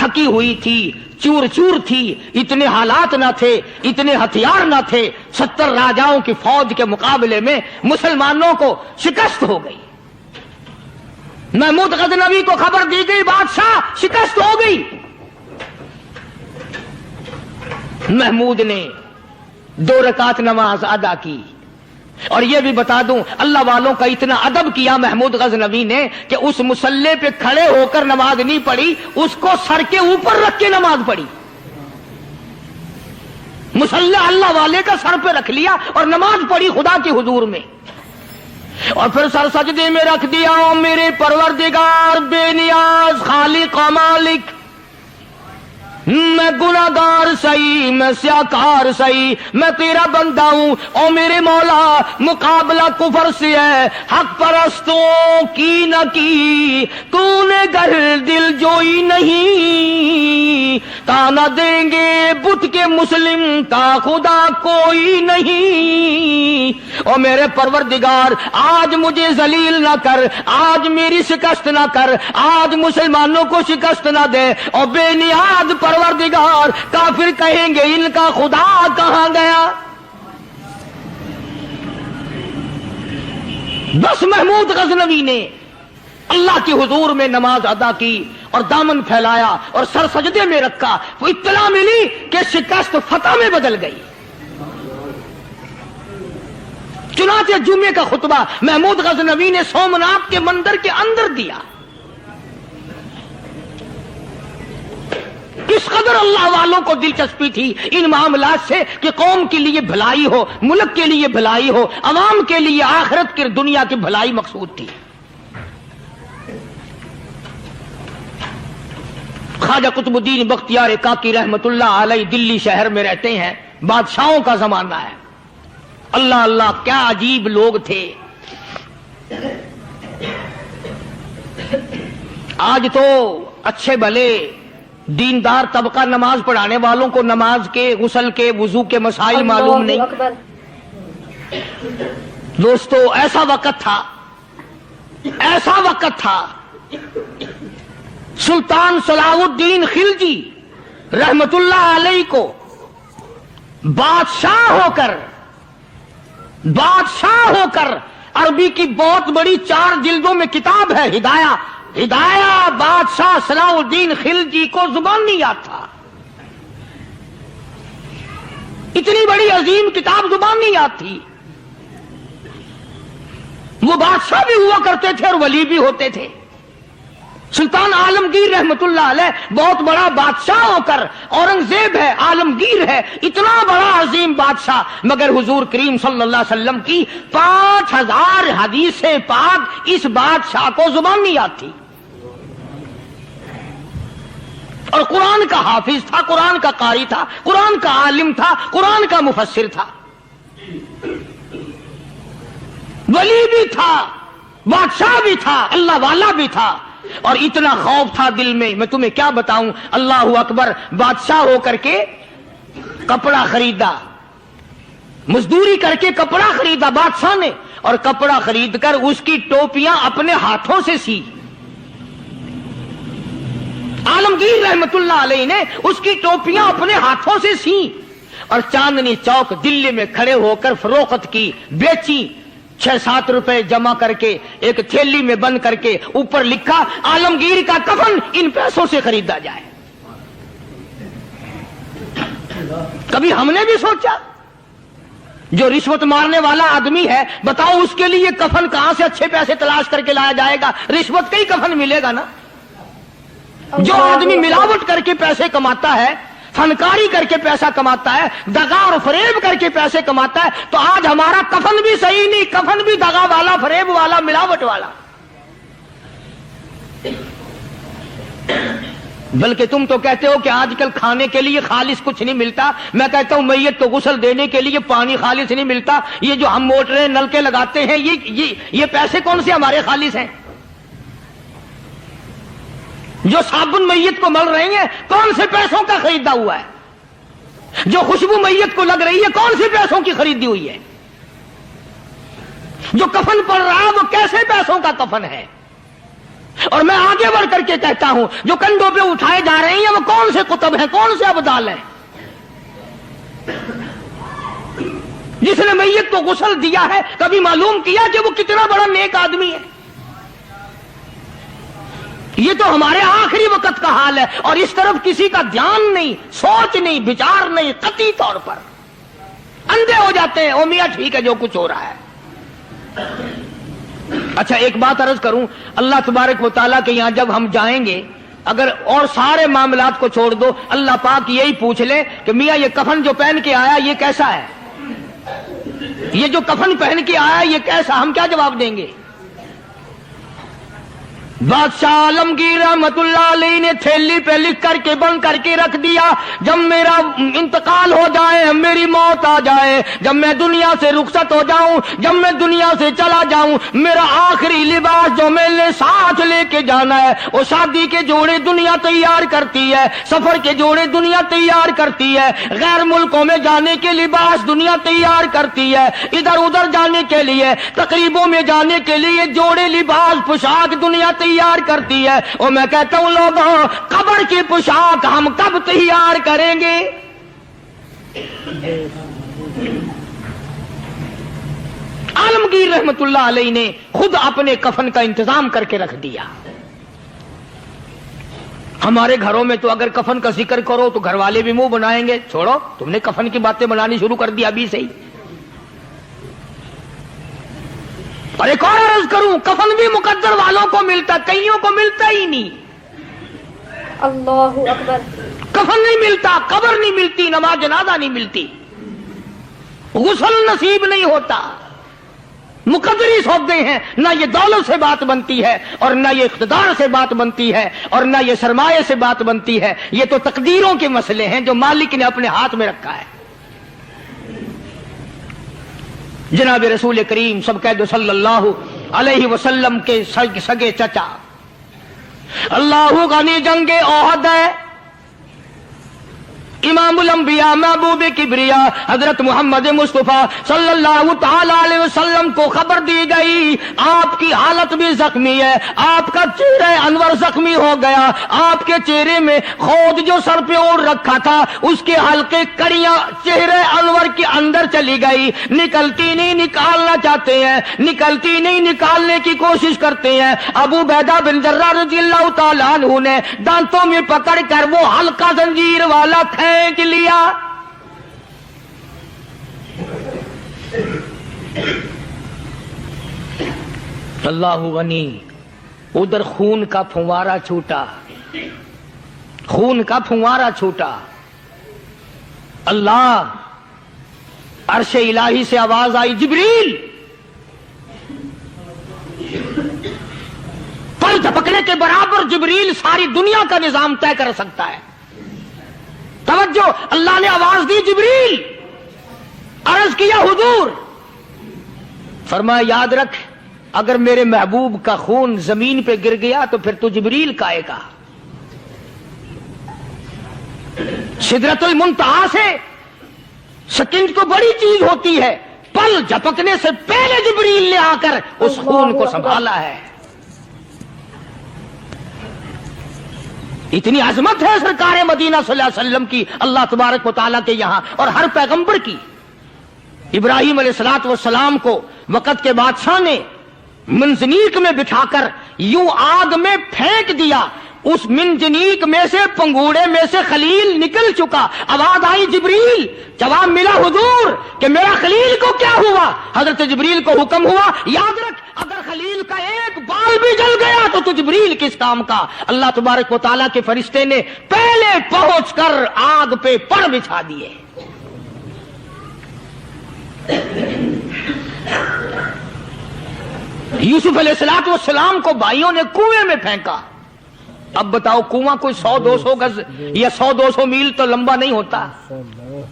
تھکی ہوئی تھی, چور چور تھی, اتنے حالات نہ تھے, اتنے ہتھیار نہ تھے. 70 راجاؤں کی فوج کے مقابلے میں مسلمانوں کو شکست ہو گئی. محمود غزنوی کو خبر دی گئی بادشاہ شکست ہو گئی. محمود نے 2 رکعت نماز ادا کی. اور یہ بھی بتا دوں, اللہ والوں کا اتنا ادب کیا محمود غزنوی نے کہ اس مصلے پہ کھڑے ہو کر نماز نہیں پڑھی, اس کو سر کے اوپر رکھ کے نماز پڑھی. مصلہ اللہ والے کا سر پہ رکھ لیا اور نماز پڑھی خدا کے حضور میں. اور پھر سر سجدے میں رکھ دیا, او میرے پروردگار بے نیاز خالق و مالک, میں گناہگار سہی, میں سیاکار سہی, میں تیرا بندہ ہوں. او میرے مولا, مقابلہ کفر سے ہے, حق پرستوں کی نہ کی تو نے گر دل جوئی نہیں. تانا دیں گے بت کے مسلم تا خدا کوئی نہیں. او میرے پروردگار, آج مجھے ذلیل نہ کر, آج میری شکست نہ کر, آج مسلمانوں کو شکست نہ دے. اور بے نیاز پروردگار, کافر کہیں گے ان کا خدا کہاں گیا. بس محمود غزنوی نے اللہ کے حضور میں نماز ادا کی اور دامن پھیلایا اور سر سجدے میں رکھا. تو اطلاع ملی کہ شکست فتح میں بدل گئی. چنانچہ جمعے کا خطبہ محمود غزنوی نے سومناتھ کے مندر کے اندر دیا. کس قدر اللہ والوں کو دلچسپی تھی ان معاملات سے کہ قوم کے لیے بھلائی ہو, ملک کے لیے بھلائی ہو, عوام کے لیے آخرت کی دنیا کی بھلائی مقصود تھی. خواجہ قطب الدین بختیار کاکی رحمت اللہ علیہ دلی شہر میں رہتے ہیں. بادشاہوں کا زمانہ ہے. اللہ اللہ کیا عجیب لوگ تھے. آج تو اچھے بھلے دیندار طبقہ نماز پڑھانے والوں کو نماز کے, غسل کے, وضو کے مسائل معلوم نہیں. دوستو, ایسا وقت تھا, ایسا وقت تھا, سلطان صلاح الدین خلجی رحمت اللہ علیہ کو بادشاہ ہو کر عربی کی بہت بڑی 4 جلدوں میں کتاب ہے ہدایہ بادشاہ صلاح الدین خلجی کو زبان نہیں یاد تھا. اتنی بڑی عظیم کتاب زبان نہیں یاد تھی. وہ بادشاہ بھی ہوا کرتے تھے اور ولی بھی ہوتے تھے. سلطان عالمگیر رحمت اللہ علیہ بہت بڑا بادشاہ ہو کر, اورنگزیب ہے, عالمگیر ہے, اتنا بڑا عظیم بادشاہ, مگر حضور کریم صلی اللہ علیہ وسلم کی 5000 حدیث پاک اس بادشاہ کو زبان نہیں یاد تھی. اور قرآن کا حافظ تھا, قرآن کا قاری تھا, قرآن کا عالم تھا, قرآن کا مفسر تھا, ولی بھی تھا, بادشاہ بھی تھا, اللہ والا بھی تھا. اور اتنا خوف تھا دل میں, میں تمہیں کیا بتاؤں. اللہ اکبر, بادشاہ ہو کر کے کپڑا خریدا, مزدوری کر کے کپڑا خریدا بادشاہ نے, اور کپڑا خرید کر اس کی ٹوپیاں اپنے ہاتھوں سے سی. عالمگیر رحمت اللہ علیہ نے اس کی ٹوپیاں اپنے ہاتھوں سے سی اور چاندنی چوک دلی میں کھڑے ہو کر فروخت کی, بیچی. 6-7 روپے جمع کر کے ایک تھیلی میں بند کر کے اوپر لکھا عالمگیر کا کفن ان پیسوں سے خریدا جائے. کبھی ہم نے بھی سوچا جو رشوت مارنے والا آدمی ہے, بتاؤ اس کے لیے کفن کہاں سے اچھے پیسے تلاش کر کے لایا جائے گا؟ رشوت کا ہی کفن ملے گا نا. جو آدمی ملاوٹ کر کے پیسے کماتا ہے, فنکاری کر کے پیسہ کماتا ہے, دغا اور فریب کر کے پیسے کماتا ہے, تو آج ہمارا کفن بھی صحیح نہیں, کفن بھی دغا والا, فریب والا, ملاوٹ والا. بلکہ تم تو کہتے ہو کہ آج کل کھانے کے لیے خالص کچھ نہیں ملتا. میں کہتا ہوں میت کو غسل دینے کے لیے پانی خالص نہیں ملتا. یہ جو ہم موٹریں نلکے لگاتے ہیں, یہ پیسے کون سے ہمارے خالص ہیں؟ جو صابن میت کو مل رہی ہیں کون سے پیسوں کا خریدا ہوا ہے؟ جو خوشبو میت کو لگ رہی ہے کون سے پیسوں کی خریدی ہوئی ہے؟ جو کفن پڑ رہا ہے وہ کیسے پیسوں کا کفن ہے؟ اور میں آگے بڑھ کر کے کہتا ہوں جو کندھوں پہ اٹھائے جا رہے ہیں وہ کون سے کتب ہیں, کون سے ابدال ہیں؟ جس نے میت کو غسل دیا ہے کبھی معلوم کیا کہ وہ کتنا بڑا نیک آدمی ہے؟ یہ تو ہمارے آخری وقت کا حال ہے, اور اس طرف کسی کا دھیان نہیں, سوچ نہیں, وچار نہیں, قطعی طور پر اندھے ہو جاتے ہیں. او میاں ٹھیک ہے جو کچھ ہو رہا ہے. اچھا ایک بات عرض کروں, اللہ تبارک و تعالیٰ کے یہاں جب ہم جائیں گے, اگر اور سارے معاملات کو چھوڑ دو, اللہ پاک یہی پوچھ لے کہ میاں یہ کفن جو پہن کے آیا یہ کیسا ہے, یہ جو کفن پہن کے آیا یہ کیسا, ہم کیا جواب دیں گے؟ بادشاہ عالمگیر رحمت اللہ علیہ نے تھیلی پہ لکھ کر کے بند کر کے رکھ دیا, جب میرا انتقال ہو جائے, میری موت آ جائے, جب میں دنیا سے رخصت ہو جاؤں, جب میں دنیا سے چلا جاؤں, میرا آخری لباس جو میں نے ساتھ لے کے جانا ہے وہ شادی کے جوڑے دنیا تیار کرتی ہے, سفر کے جوڑے دنیا تیار کرتی ہے, غیر ملکوں میں جانے کے لباس دنیا تیار کرتی ہے, ادھر ادھر جانے کے لیے, تقریبوں میں جانے کے لیے جوڑے لباس پوشاک دنیا تیار کرتی ہے. اور میں کہتا ہوں لوگوں, قبر کی پوشاک ہم کب تیار کریں گے؟ عالمگیر رحمت اللہ علیہ نے خود اپنے کفن کا انتظام کر کے رکھ دیا. ہمارے گھروں میں تو اگر کفن کا ذکر کرو تو گھر والے بھی منہ بنائیں گے, چھوڑو تم نے کفن کی باتیں بنانی شروع کر دی ابھی سے ہی. اور ایک اور عرض کروں, کفن بھی مقدر والوں کو ملتا, کئیوں کو ملتا ہی نہیں. اللہ اکبر. کفن نہیں ملتا, قبر نہیں ملتی, نماز جنازہ نہیں ملتی, غسل نصیب نہیں ہوتا. مقدری سودے ہیں, نہ یہ دولت سے بات بنتی ہے, اور نہ یہ اقتدار سے بات بنتی ہے, اور نہ یہ سرمایہ سے بات بنتی ہے. یہ تو تقدیروں کے مسئلے ہیں جو مالک نے اپنے ہاتھ میں رکھا ہے. جناب رسول کریم سب کہہ دو صلی اللہ علیہ وسلم کے سگے چچا, اللہ غنی جنگ احد ہے, امام الانبیاء محبوب کبریا حضرت محمد مصطفیٰ صلی اللہ تعالی علیہ وسلم کو خبر دی گئی آپ کی حالت بھی زخمی ہے, آپ کا چہرہ انور زخمی ہو گیا, آپ کے چہرے میں خود جو سر پہ اوڑھ رکھا تھا اس کے حلقے کڑیاں چہرے انور کے اندر چلی گئی, نکلتی نہیں, نکالنا چاہتے ہیں, نکلتی نہیں, نکالنے کی کوشش کرتے ہیں. ابو عبیدہ بن جراح رضی اللہ تعالیٰ عنہ نے دانتوں میں پکڑ کر وہ حلقہ زنجیر والا پھینک لیا. اللہ غنی, ادھر خون کا پھوارا چھوٹا, خون کا پھوارا چھوٹا. اللہ, عرش الہی سے آواز آئی, جبریل. پر جھپکنے کے برابر جبریل ساری دنیا کا نظام طے کر سکتا ہے. توجہ, اللہ نے آواز دی, جبریل. عرض کیا حضور. فرمایا یاد رکھ, اگر میرے محبوب کا خون زمین پہ گر گیا تو پھر تو جبریل کا آئے گا. سدرۃ المنتہا سے سکنڈ کو بڑی چیز ہوتی ہے, پل جھپکنے سے پہلے جبریل نے آ کر اس خون کو سنبھالا ہے. اتنی عظمت ہے سرکار مدینہ صلی اللہ علیہ وسلم کی اللہ تبارک و تعالیٰ کے یہاں, اور ہر پیغمبر کی. ابراہیم علیہ الصلوۃ والسلام کو وقت کے بادشاہ نے منجنیق میں بٹھا کر یوں آگ میں پھینک دیا, اس منجنیق میں سے, پنگوڑے میں سے خلیل نکل چکا. آواز آئی جبریل, جواب ملا حضور کہ میرا خلیل کو کیا ہوا؟ حضرت جبریل کو حکم ہوا, یاد رکھ اگر خلیل کا ایک بال بھی جل گیا تو جبریل کس کام کا. اللہ تبارک و تعالیٰ کے فرشتے نے پہلے پہنچ کر آگ پہ پر بچھا دیے. یوسف علیہ الصلوۃ والسلام کو بھائیوں نے کنویں میں پھینکا. اب بتاؤ, کنواں کوئی 100-200 گز یا 100-200 میل تو لمبا نہیں ہوتا.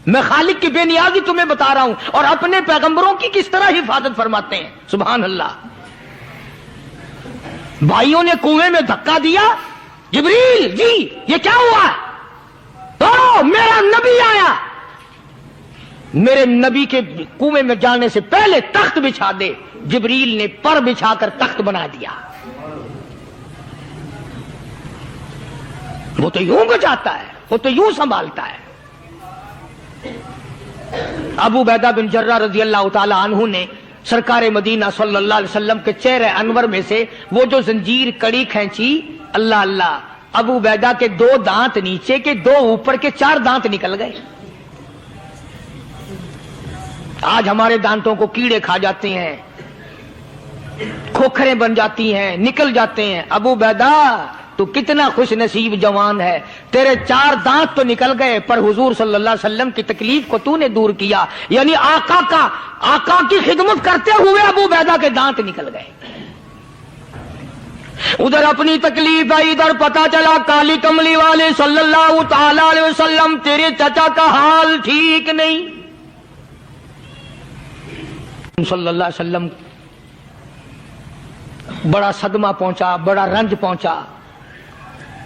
میں خالق کی بے نیازی تمہیں بتا رہا ہوں, اور اپنے پیغمبروں کی کس طرح حفاظت فرماتے ہیں. سبحان اللہ. بھائیوں نے کنویں میں دھکا دیا, جبریل جی یہ کیا ہوا؟ تو میرا نبی آیا, میرے نبی کے کنویں میں جانے سے پہلے تخت بچھا دے. جبریل نے پر بچھا کر تخت بنا دیا. وہ تو یوں بچاتا ہے، وہ تو یوں سنبھالتا ہے۔ ابو عبیدہ بن جرہ رضی اللہ تعالی عنہ نے سرکار مدینہ صلی اللہ علیہ وسلم کے چہرے انور میں سے وہ جو زنجیر کڑی کھینچی، اللہ اللہ، ابو عبیدہ کے 2 دانت نیچے کے، 2 اوپر کے، 4 دانت نکل گئے۔ آج ہمارے دانتوں کو کیڑے کھا جاتے ہیں، کھوکھریں بن جاتی ہیں، نکل جاتے ہیں۔ ابو عبیدہ تو کتنا خوش نصیب جوان ہے، تیرے 4 دانت تو نکل گئے، پر حضور صلی اللہ علیہ وسلم کی تکلیف کو تو نے دور کیا، یعنی آقا کی خدمت کرتے ہوئے ابو عبیدہ کے دانت نکل گئے۔ ادھر اپنی تکلیف آئی، ادھر پتا چلا کالی کملی والے صلی اللہ تعالی علیہ وسلم تیرے چچا کا حال ٹھیک نہیں۔ صلی اللہ علیہ وسلم بڑا صدمہ پہنچا، بڑا رنج پہنچا۔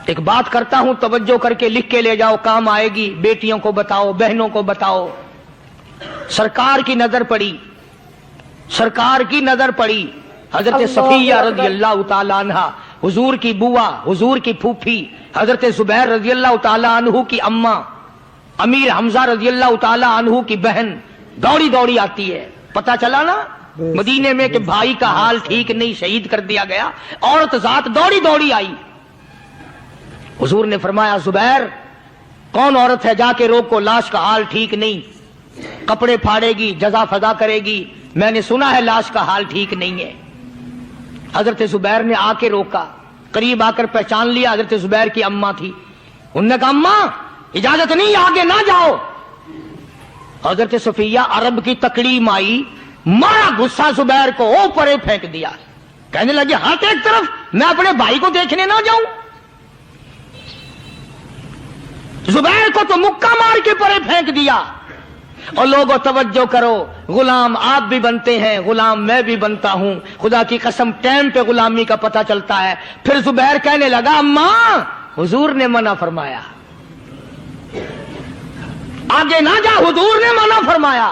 ایک بات کرتا ہوں، توجہ کر کے لکھ کے لے جاؤ، کام آئے گی، بیٹیوں کو بتاؤ، بہنوں کو بتاؤ۔ سرکار کی نظر پڑی، سرکار کی نظر پڑی، حضرت صفیہ رضی اللہ تعالی عنہ، حضور کی بوا، حضور کی پھوپھی، حضرت زبیر رضی اللہ تعالی عنہ کی اماں، امیر حمزہ رضی اللہ تعالی عنہ کی بہن دوڑی دوڑی آتی ہے۔ پتا چلا نا مدینے میں کہ بھائی کا حال ٹھیک نہیں، شہید کر دیا گیا، عورت ذات دوڑی دوڑی آئی۔ حضور نے فرمایا زبیر کون عورت ہے، جا کے روکو، لاش کا حال ٹھیک نہیں، کپڑے پھاڑے گی، جزا فضا کرے گی، میں نے سنا ہے لاش کا حال ٹھیک نہیں ہے۔ حضرت زبیر نے آ کے روکا، قریب آ کر پہچان لیا حضرت زبیر کی اماں تھی۔ انہوں نے کہا اماں اجازت نہیں، آگے نہ جاؤ۔ حضرت صفیہ عرب کی تکڑی مائی، مارا غصہ زبیر کو، اوپر پھینک دیا، کہنے لگے ہاتھ ایک طرف، میں اپنے بھائی کو دیکھنے نہ جاؤں۔ زبیر کو تو مکہ مار کے پرے پھینک دیا۔ اور لوگوں توجہ کرو، غلام آپ بھی بنتے ہیں، غلام میں بھی بنتا ہوں، خدا کی قسم ٹائم پہ غلامی کا پتہ چلتا ہے۔ پھر زبیر کہنے لگا اماں حضور نے منع فرمایا، آگے نہ جا، حضور نے منع فرمایا۔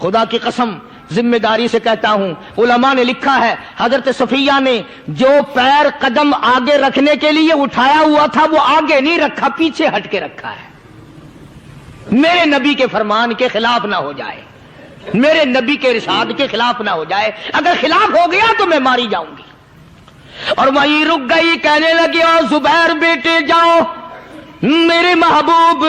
خدا کی قسم ذمہ داری سے کہتا ہوں، علماء نے لکھا ہے حضرت صفیہ نے جو پیر قدم آگے رکھنے کے لیے اٹھایا ہوا تھا وہ آگے نہیں رکھا، پیچھے ہٹ کے رکھا ہے، میرے نبی کے فرمان کے خلاف نہ ہو جائے، میرے نبی کے ارشاد کے خلاف نہ ہو جائے، اگر خلاف ہو گیا تو میں ماری جاؤں گی۔ اور وہیں رک گئی، کہنے لگی اور زبیر بیٹے جاؤ، میرے محبوب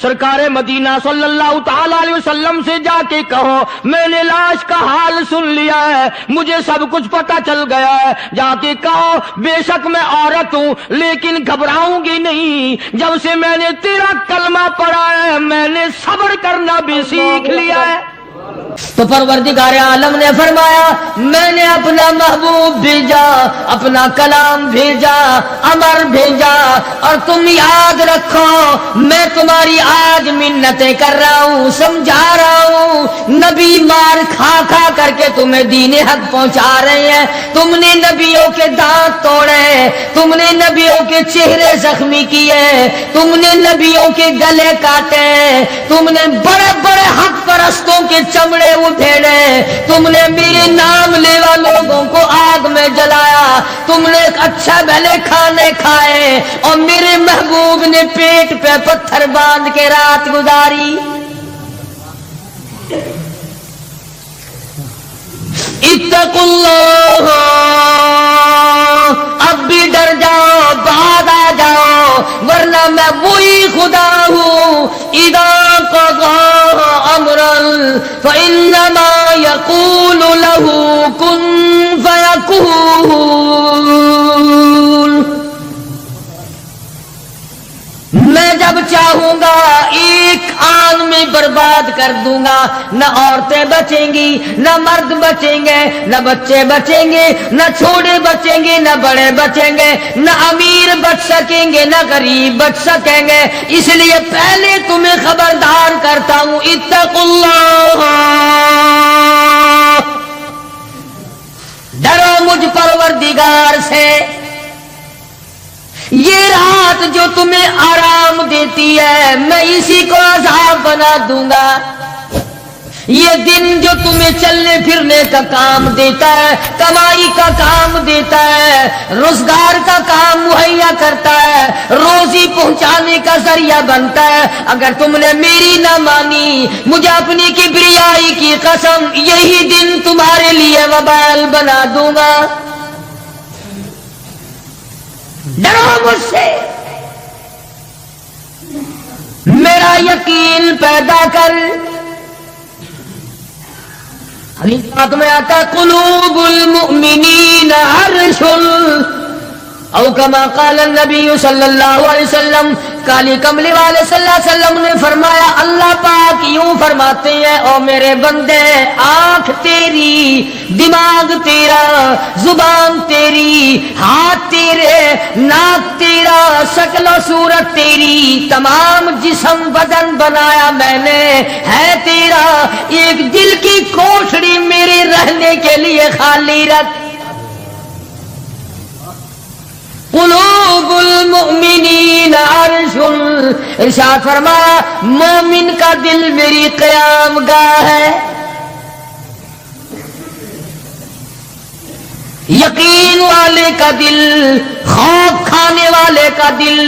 سرکار مدینہ صلی اللہ تعالی علیہ وسلم سے جا کے کہو میں نے لاش کا حال سن لیا ہے، مجھے سب کچھ پتہ چل گیا ہے، جا کے کہو بے شک میں عورت ہوں لیکن گھبراؤں گی نہیں، جب سے میں نے تیرا کلمہ پڑھا ہے میں نے صبر کرنا بھی سیکھ لیا ہے۔ تو پروردگار عالم نے فرمایا میں نے اپنا محبوب بھیجا، اپنا کلام بھیجا، امر بھیجا، اور تم یاد رکھو میں تمہاری آج منتیں کر رہا ہوں، سمجھا رہا ہوں، نبی مار کھا کھا کر کے تمہیں دین حق پہنچا رہے ہیں، تم نے نبیوں کے دانت توڑے، تم نے نبیوں کے چہرے زخمی کیے، تم نے نبیوں کے گلے کاٹے، تم نے بڑے بڑے حق پرستوں کے چمڑے اٹھیڑے، تم نے میرے نام لیوا لوگوں کو آگ میں جلایا، تم نے اچھا بھلے کھانے کھائے، اور میرے محبوب نے پیٹ پہ پتھر باندھ کے رات گزاری۔ اتقوا اللہ، اب بھی ڈر جاؤ، بعد آ جاؤ، ورنہ میں وہی خدا ہوں، اذا قضى امرا فانما يقول له كن فيكون۔ میں جب چاہوں گا ایک آن میں برباد کر دوں گا، نہ عورتیں بچیں گی، نہ مرد بچیں گے، نہ بچے بچیں گے، نہ چھوٹے بچیں گے، نہ بڑے بچیں گے، نہ امیر بچ سکیں گے، نہ غریب بچ سکیں گے، اس لیے پہلے تمہیں خبردار کرتا ہوں اتقوا اللہ، ڈرو مجھ پروردگار سے۔ یہ رات جو تمہیں آرام دیتی ہے میں اسی کو عذاب بنا دوں گا، یہ دن جو تمہیں چلنے پھرنے کا کام دیتا ہے، کمائی کا کام دیتا ہے، روزگار کا کام مہیا کرتا ہے، روزی پہنچانے کا ذریعہ بنتا ہے، اگر تم نے میری نہ مانی، مجھے اپنی کبریائی کی قسم، یہی دن تمہارے لیے وبال بنا دوں گا۔ ڈرو مجھ سے، میرا یقین پیدا کر۔ حدیث پاک میں آتا ہے قلوب المؤمنین عرش، او کما قال النبی صلی اللہ علیہ وسلم، کالی کملی والے صلی اللہ علیہ وسلم نے فرمایا، اللہ پاک یوں فرماتے ہیں، او میرے بندے، آنکھ تیری، دماغ تیرا، زبان تیری، ہاتھ تیرے، ناک تیرا، شکل و صورت تیری، تمام جسم بدن بنایا میں نے، ہے تیرا، ایک دل کی کوٹھڑی میرے رہنے کے لیے خالی رکھ۔ قلوب المؤمنین عرش، ارشاد فرمایا مومن کا دل میری قیام گاہ ہے۔ یقین والے کا دل، خوف کھانے والے کا دل،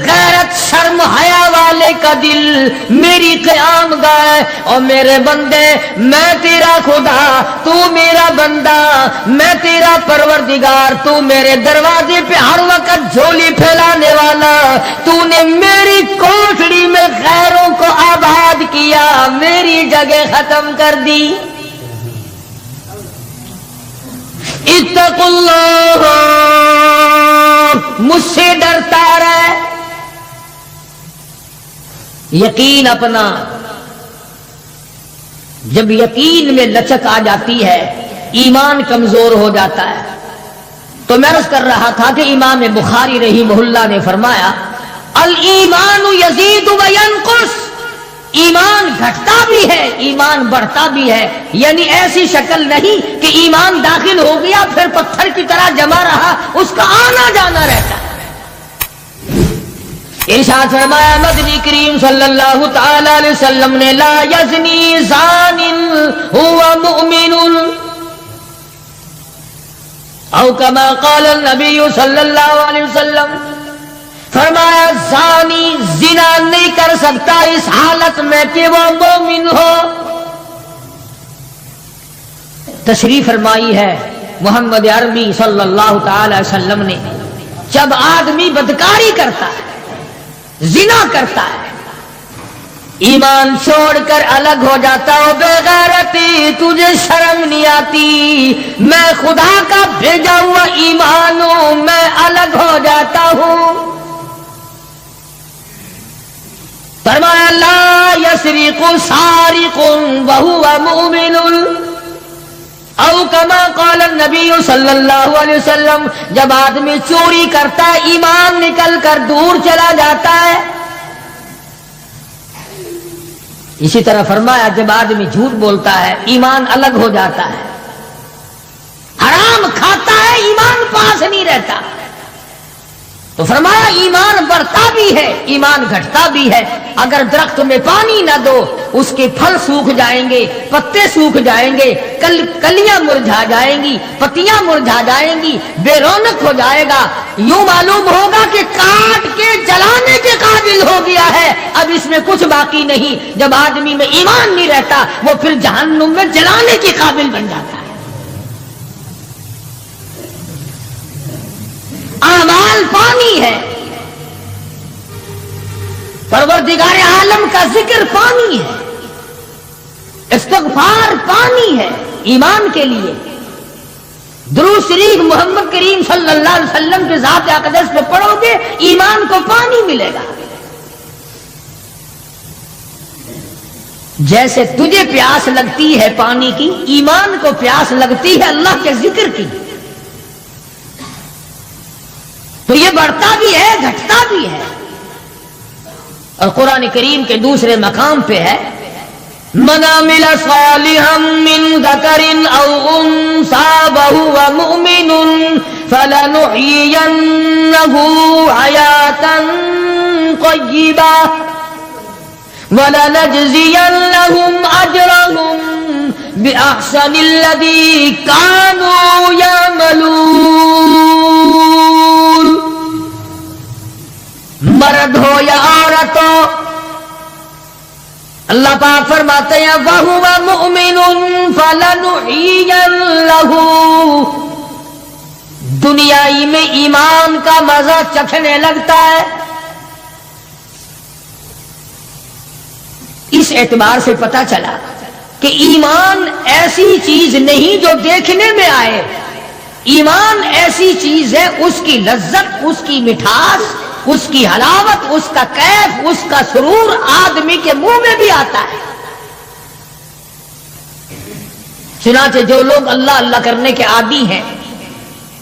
غیرت شرم حیا والے کا دل میری قیام گاہ ہے۔ اور میرے بندے، میں تیرا خدا، تو میرا بندہ، میں تیرا پروردگار، تو میرے دروازے پہ ہر وقت جھولی پھیلانے والا، تو نے میری کوٹھڑی میں غیروں کو آباد کیا، میری جگہ ختم کر دی۔ اتقوا اللہ، مجھ سے ڈرتا رہے۔ یقین اپنا، جب یقین میں لچک آ جاتی ہے، ایمان کمزور ہو جاتا ہے۔ تو میں عرض کر رہا تھا کہ امام بخاری رحمہ اللہ نے فرمایا الایمان یزید و ینقص، ایمان گھٹتا بھی ہے، ایمان بڑھتا بھی ہے، یعنی ایسی شکل نہیں کہ ایمان داخل ہو گیا پھر پتھر کی طرح جمع رہا، اس کا آنا جانا رہتا ہے۔ ارشاد فرمایا مدنی کریم صلی اللہ تعالی علیہ وسلم نے، لا یزنی زان هو مؤمن، او کما قال النبی صلی اللہ علیہ وسلم، فرمایا زانی زنا نہیں کر سکتا اس حالت میں کہ وہ مومن ہو۔ تشریف فرمائی ہے محمد عربی صلی اللہ تعالی وسلم نے، جب آدمی بدکاری کرتا ہے، زنا کرتا ہے، ایمان چھوڑ کر الگ ہو جاتا ہو، بے غیرتی تجھے شرم نہیں آتی، میں خدا کا بھیجا ہوا ایمان ہوں، میں الگ ہو جاتا ہوں۔ فرمایا لا یسرق سارق وهو مؤمن، او کما قال النبی صلی اللہ علیہ وسلم، جب آدمی چوری کرتا ہے، ایمان نکل کر دور چلا جاتا ہے۔ اسی طرح فرمایا جب آدمی جھوٹ بولتا ہے، ایمان الگ ہو جاتا ہے، حرام کھاتا ہے، ایمان پاس نہیں رہتا۔ تو فرمایا ایمان بڑھتا بھی ہے، ایمان گھٹتا بھی ہے۔ اگر درخت میں پانی نہ دو، اس کے پھل سوکھ جائیں گے، پتے سوکھ جائیں گے، کلیاں مرجھا جائیں گی، پتیاں مرجھا جائیں گی، بے رونق ہو جائے گا، یوں معلوم ہوگا کہ کاٹ کے جلانے کے قابل ہو گیا ہے، اب اس میں کچھ باقی نہیں۔ جب آدمی میں ایمان نہیں رہتا، وہ پھر جہنم میں جلانے کے قابل بن جاتا ہے۔ اعمال پانی ہے، پروردگار عالم کا ذکر پانی ہے، استغفار پانی ہے ایمان کے لیے۔ درود شریف محمد کریم صلی اللہ علیہ وسلم کے ذات اقدس پہ پڑھو گے، ایمان کو پانی ملے گا۔ جیسے تجھے پیاس لگتی ہے پانی کی، ایمان کو پیاس لگتی ہے اللہ کے ذکر کی۔ تو یہ بڑھتا بھی ہے، گھٹتا بھی ہے۔ اور قرآن کریم کے دوسرے مقام پہ ہے من عمل صالحا من ذکر او انثى وهو مؤمن فلنحيينه حياة طیبہ وَلَنَجْزِيَنَّهُمْ أَجْرَهُمْ بِأَحْسَنِ الَّذِي كَانُوا يَعْمَلُونَ. مرد ہو یا عورت ہو، اللہ پاک فرماتے ہیں وَهُوَ مُؤْمِنٌ فَلَنُحْيِيَنَّهُ، دنیائی میں ایمان کا مزہ چکھنے لگتا ہے. اس اعتبار سے پتہ چلا کہ ایمان ایسی چیز نہیں جو دیکھنے میں آئے. ایمان ایسی چیز ہے، اس کی لذت، اس کی مٹھاس، اس کی حلاوت، اس کا کیف، اس کا سرور آدمی کے منہ میں بھی آتا ہے. چنانچہ جو لوگ اللہ اللہ کرنے کے عادی ہیں،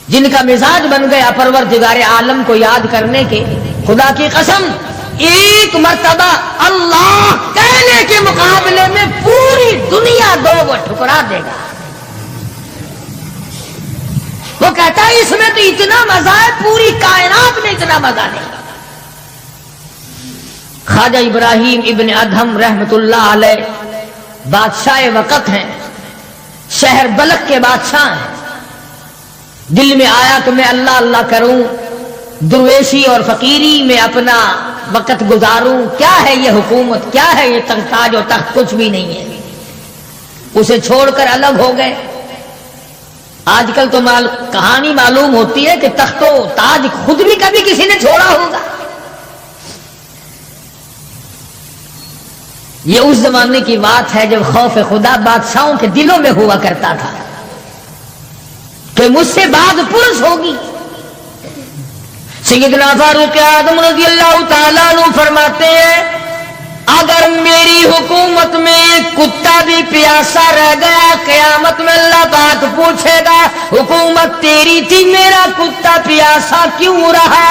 جن کا مزاج بن گیا پروردگار عالم کو یاد کرنے کے، خدا کی قسم ایک مرتبہ اللہ کہنے کے مقابلے میں پوری دنیا دو وہ ٹھکرا دے گا. وہ کہتا ہے اس میں تو اتنا مزہ ہے، پوری کائنات میں اتنا مزہ نہیں. خواجہ ابراہیم ابن ادہم رحمت اللہ علیہ بادشاہ وقت ہیں، شہر بلخ کے بادشاہ ہیں. دل میں آیا کہ میں اللہ اللہ کروں، درویشی اور فقیری میں اپنا وقت گزاروں. کیا ہے یہ حکومت، کیا ہے یہ تاج و تخت، کچھ بھی نہیں ہے. اسے چھوڑ کر الگ ہو گئے. آج کل تو کہانی معلوم ہوتی ہے کہ تخت و تاج خود بھی کبھی کسی نے چھوڑا ہوگا. یہ اس زمانے کی بات ہے جب خوف خدا بادشاہوں کے دلوں میں ہوا کرتا تھا کہ مجھ سے بعد پرس ہوگی. سیدنا فاروق اعظم رضی اللہ تعالیٰ عنہ فرماتے ہیں اگر میری حکومت میں ایک کتا بھی پیاسا رہ گیا، قیامت میں اللہ پاک پوچھے گا حکومت تیری تھی، میرا کتا پیاسا کیوں رہا؟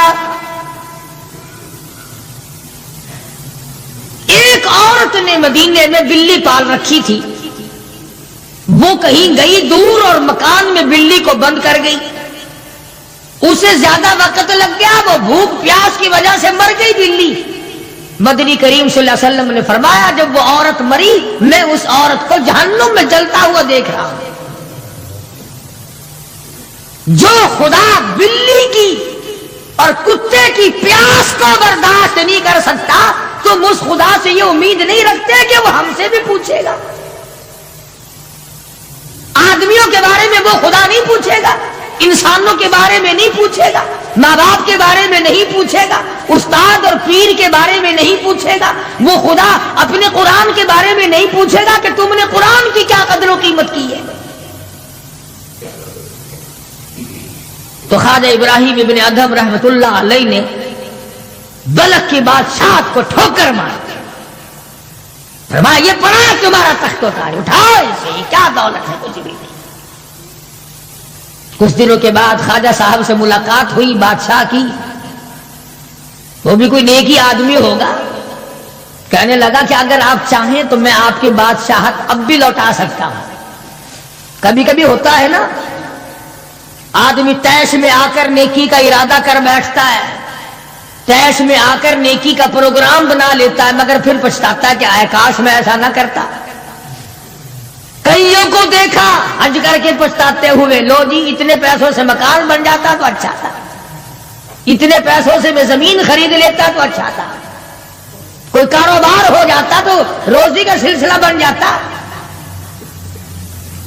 ایک عورت نے مدینے میں بلی پال رکھی تھی. وہ کہیں گئی دور اور مکان میں بلی کو بند کر گئی. اسے زیادہ وقت لگ گیا، وہ بھوک پیاس کی وجہ سے مر گئی بلی. مدنی کریم صلی اللہ علیہ وسلم نے فرمایا جب وہ عورت مری میں اس عورت کو جہنم میں جلتا ہوا دیکھ رہا ہوں. جو خدا بلی کی اور کتے کی پیاس کو برداشت نہیں کر سکتا، تم اس خدا سے یہ امید نہیں رکھتے کہ وہ ہم سے بھی پوچھے گا. آدمیوں کے بارے میں وہ خدا نہیں پوچھے گا، انسانوں کے بارے میں نہیں پوچھے گا، ماں باپ کے بارے میں نہیں پوچھے گا، استاد اور پیر کے بارے میں نہیں پوچھے گا. وہ خدا اپنے قرآن کے بارے میں نہیں پوچھے گا کہ تم نے قرآن کی کیا قدر و قیمت کی ہے. تو خواجہ ابراہیم ابن ادہم رحمت اللہ علیہ نے بلخ کی بادشاہت کو ٹھوکر مار فرمایا یہ پڑا ہے تمہارا تخت و تاج، اٹھاؤ اسے، یہ کیا دولت ہے، کچھ بھی نہیں. کچھ دنوں کے بعد خواجہ صاحب سے ملاقات ہوئی بادشاہ کی. وہ بھی کوئی نیکی آدمی ہوگا. کہنے لگا کہ اگر آپ چاہیں تو میں آپ کی بادشاہت اب بھی لوٹا سکتا ہوں. کبھی کبھی ہوتا ہے نا، آدمی تیش میں آ کر نیکی کا ارادہ کر بیٹھتا ہے، تیش میں آ کر نیکی کا پروگرام بنا لیتا ہے، مگر پھر پچھتاتا ہے کہ اے کاش میں ایسا نہ کرتا. کئیوں کو دیکھا حج کر کے پچھتاتے ہوئے، لو جی اتنے پیسوں سے مکان بن جاتا تو اچھا تھا، اتنے پیسوں سے میں زمین خرید لیتا تو اچھا تھا، کوئی کاروبار ہو جاتا تو روزی کا سلسلہ بن جاتا.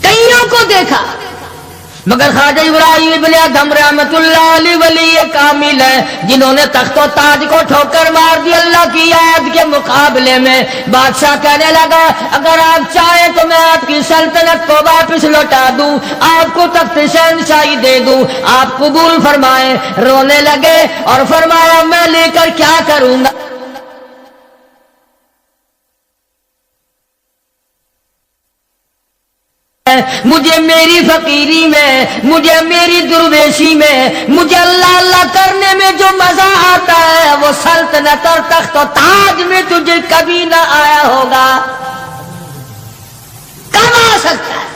کئیوں کو دیکھا مگر خواجہ ابراہیم ابن ادہم رحمت اللہ علیہ ولی کامل ہے جنہوں نے تخت و تاج کو ٹھوکر مار دی. اللہ کی یاد کے مقابلے میں بادشاہ کہنے لگا اگر آپ چاہیں تو میں آپ کی سلطنت کو واپس لوٹا دوں، آپ کو تخت شہنشاہی دے دوں، آپ قبول فرمائیں. رونے لگے اور فرمایا میں لے کر کیا کروں گا؟ مجھے میری فقیری میں، مجھے میری درویشی میں، مجھے اللہ اللہ کرنے میں جو مزہ آتا ہے وہ سلطنت اور تخت و تاج میں تجھے کبھی نہ آیا ہوگا. کب آ سکتا ہے؟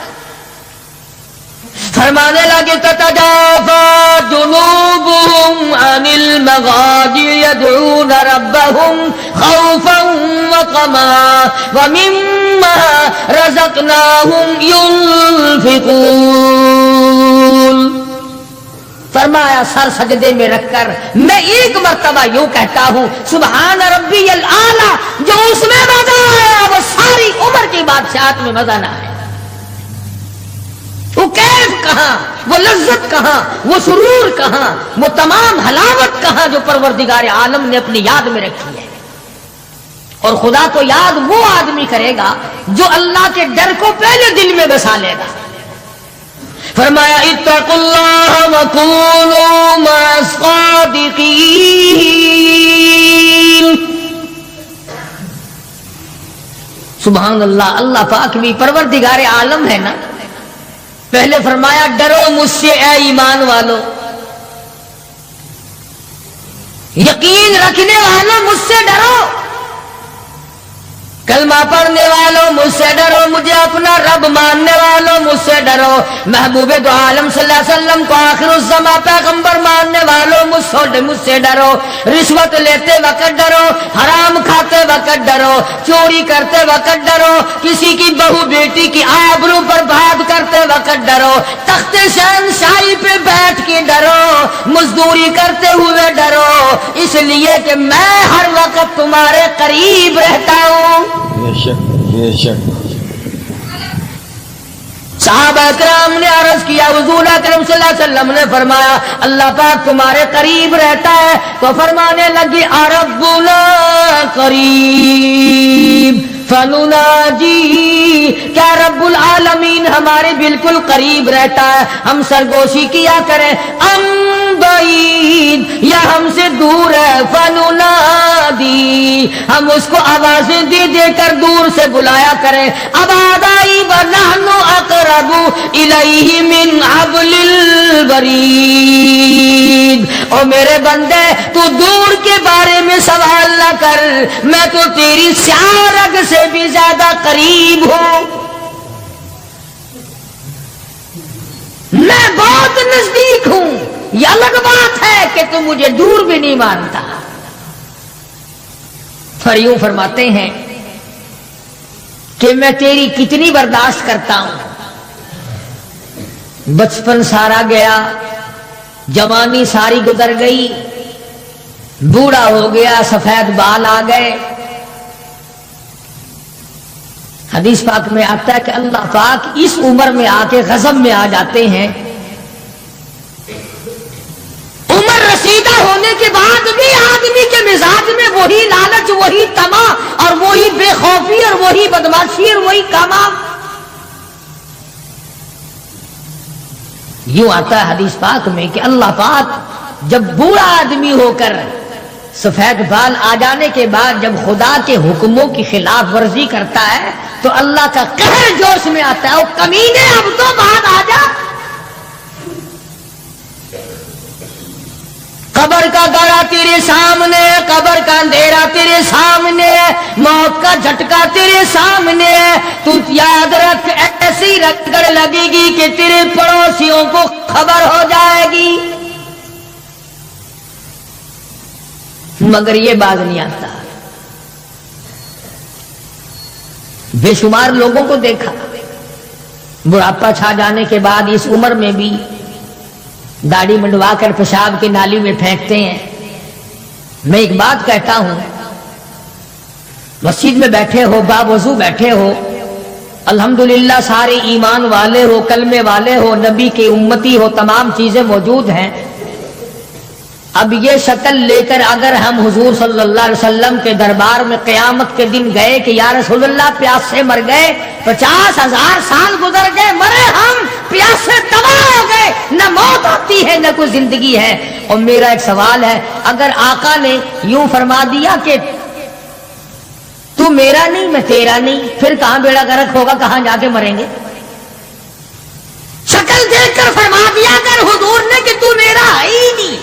فرمانے لگے تتجافى جنوبهم عن المضاجع يدعون ربهم خوفا وقما ومما رزقناهم ينفقون. فرمایا سر سجدے میں رکھ کر میں ایک مرتبہ یوں کہتا ہوں سبحان ربی الاعلی. جو اس میں مزہ آیا وہ ساری عمر کی بادشاہت میں مزہ نہ آیا. وہ کیف کہاں، وہ لذت کہاں، وہ سرور کہاں، وہ تمام حلاوت کہاں جو پروردگار عالم نے اپنی یاد میں رکھی ہے. اور خدا کو یاد وہ آدمی کرے گا جو اللہ کے ڈر کو پہلے دل میں بسا لے گا. فرمایا اتقوا اللہ وکونوا مع الصادقین. سبحان اللہ. اللہ پاک بھی پروردگار عالم ہے نا. پہلے فرمایا ڈرو مجھ سے اے ایمان والو، یقین رکھنے والوں مجھ سے ڈرو، کلمہ پڑھنے والوں مجھ سے ڈرو، مجھے اپنا رب ماننے والوں مجھ سے ڈرو، محبوب دو عالم صلی اللہ علیہ وسلم کو آخر الزمان پیغمبر ماننے والوں مجھ سے ڈرو. رشوت لیتے وقت ڈرو، حرام کھاتے وقت ڈرو، چوری کرتے وقت ڈرو، کسی کی بہو بیٹی کی آبرو پر بات کرتے وقت ڈرو، تخت شہنشاہی پہ بیٹھ کے ڈرو، مزدوری کرتے ہوئے ڈرو، اس لیے کہ میں ہر وقت تمہارے قریب رہتا ہوں. بے شک. صحابہ کرام نے عرض کیا حضور اکرم صلی اللہ علیہ وسلم نے فرمایا اللہ پاک تمہارے قریب رہتا ہے. تو فرمانے لگی ربنا قریب فنناجی. کیا رب العالمین ہمارے بالکل قریب رہتا ہے، ہم سرگوشی کیا کریں، ام بعید یا ہم سے دور ہے، فننادی ہم اس کو آوازیں دے دے کر دور سے بلایا کریں. ابادائی ونحن اقرب الیہ من حبل الورید. او میرے بندے تو دور کے بارے میں سوال نہ کر، میں تو تیری سیاہ رگ سے بھی زیادہ قریب ہوں، میں بہت نزدیک ہوں. یہ الگ بات ہے کہ تم مجھے دور بھی نہیں مانتا. پھر یوں فرماتے ہیں کہ میں تیری کتنی برداشت کرتا ہوں. بچپن سارا گیا، جوانی ساری گزر گئی، بوڑھا ہو گیا، سفید بال آ گئے. حدیث پاک میں آتا ہے کہ اللہ پاک اس عمر میں آ کے غضب میں آ جاتے ہیں. عمر رسیدہ ہونے کے بعد بھی آدمی کے مزاج میں وہی لالچ، وہی طمع اور وہی بے خوفی اور وہی بدماشی اور وہی کاما. یوں آتا ہے حدیث پاک میں کہ اللہ پاک جب بوڑھا آدمی ہو کر سفید بال آ جانے کے بعد جب خدا کے حکموں کی خلاف ورزی کرتا ہے تو اللہ کا قہر جوش میں آتا ہے. او کمینے اب تو بعد آ جا. قبر کا گڑا تیرے سامنے ہے، قبر کا اندھیرا تیرے سامنے ہے، موت کا جھٹکا تیرے سامنے ہے. تو یاد رکھ ایسی رگڑ لگے گی کہ تیرے پڑوسیوں کو خبر ہو جائے گی. مگر یہ باز نہیں آتا. بے شمار لوگوں کو دیکھا بڑھاپا چھا جانے کے بعد اس عمر میں بھی داڑھی منڈوا کر پیشاب کی نالی میں پھینکتے ہیں. میں ایک بات کہتا ہوں، مسجد میں بیٹھے ہو، باوضو بیٹھے ہو، الحمدللہ سارے ایمان والے ہو، کلمے والے ہو، نبی کے امتی ہو، تمام چیزیں موجود ہیں. اب یہ شکل لے کر اگر ہم حضور صلی اللہ علیہ وسلم کے دربار میں قیامت کے دن گئے کہ یا رسول اللہ پیاس سے مر گئے، 50,000 سال گزر گئے، مرے ہم، پیاس سے تباہ ہو گئے، نہ موت آتی ہے نہ کوئی زندگی ہے. اور میرا ایک سوال ہے، اگر آقا نے یوں فرما دیا کہ تو میرا نہیں میں تیرا نہیں، پھر کہاں بیڑا غرق ہوگا، کہاں جا کے مریں گے؟ شکل دیکھ کر فرما دیا کر حضور نے کہ تو میرا ہے ہی نہیں،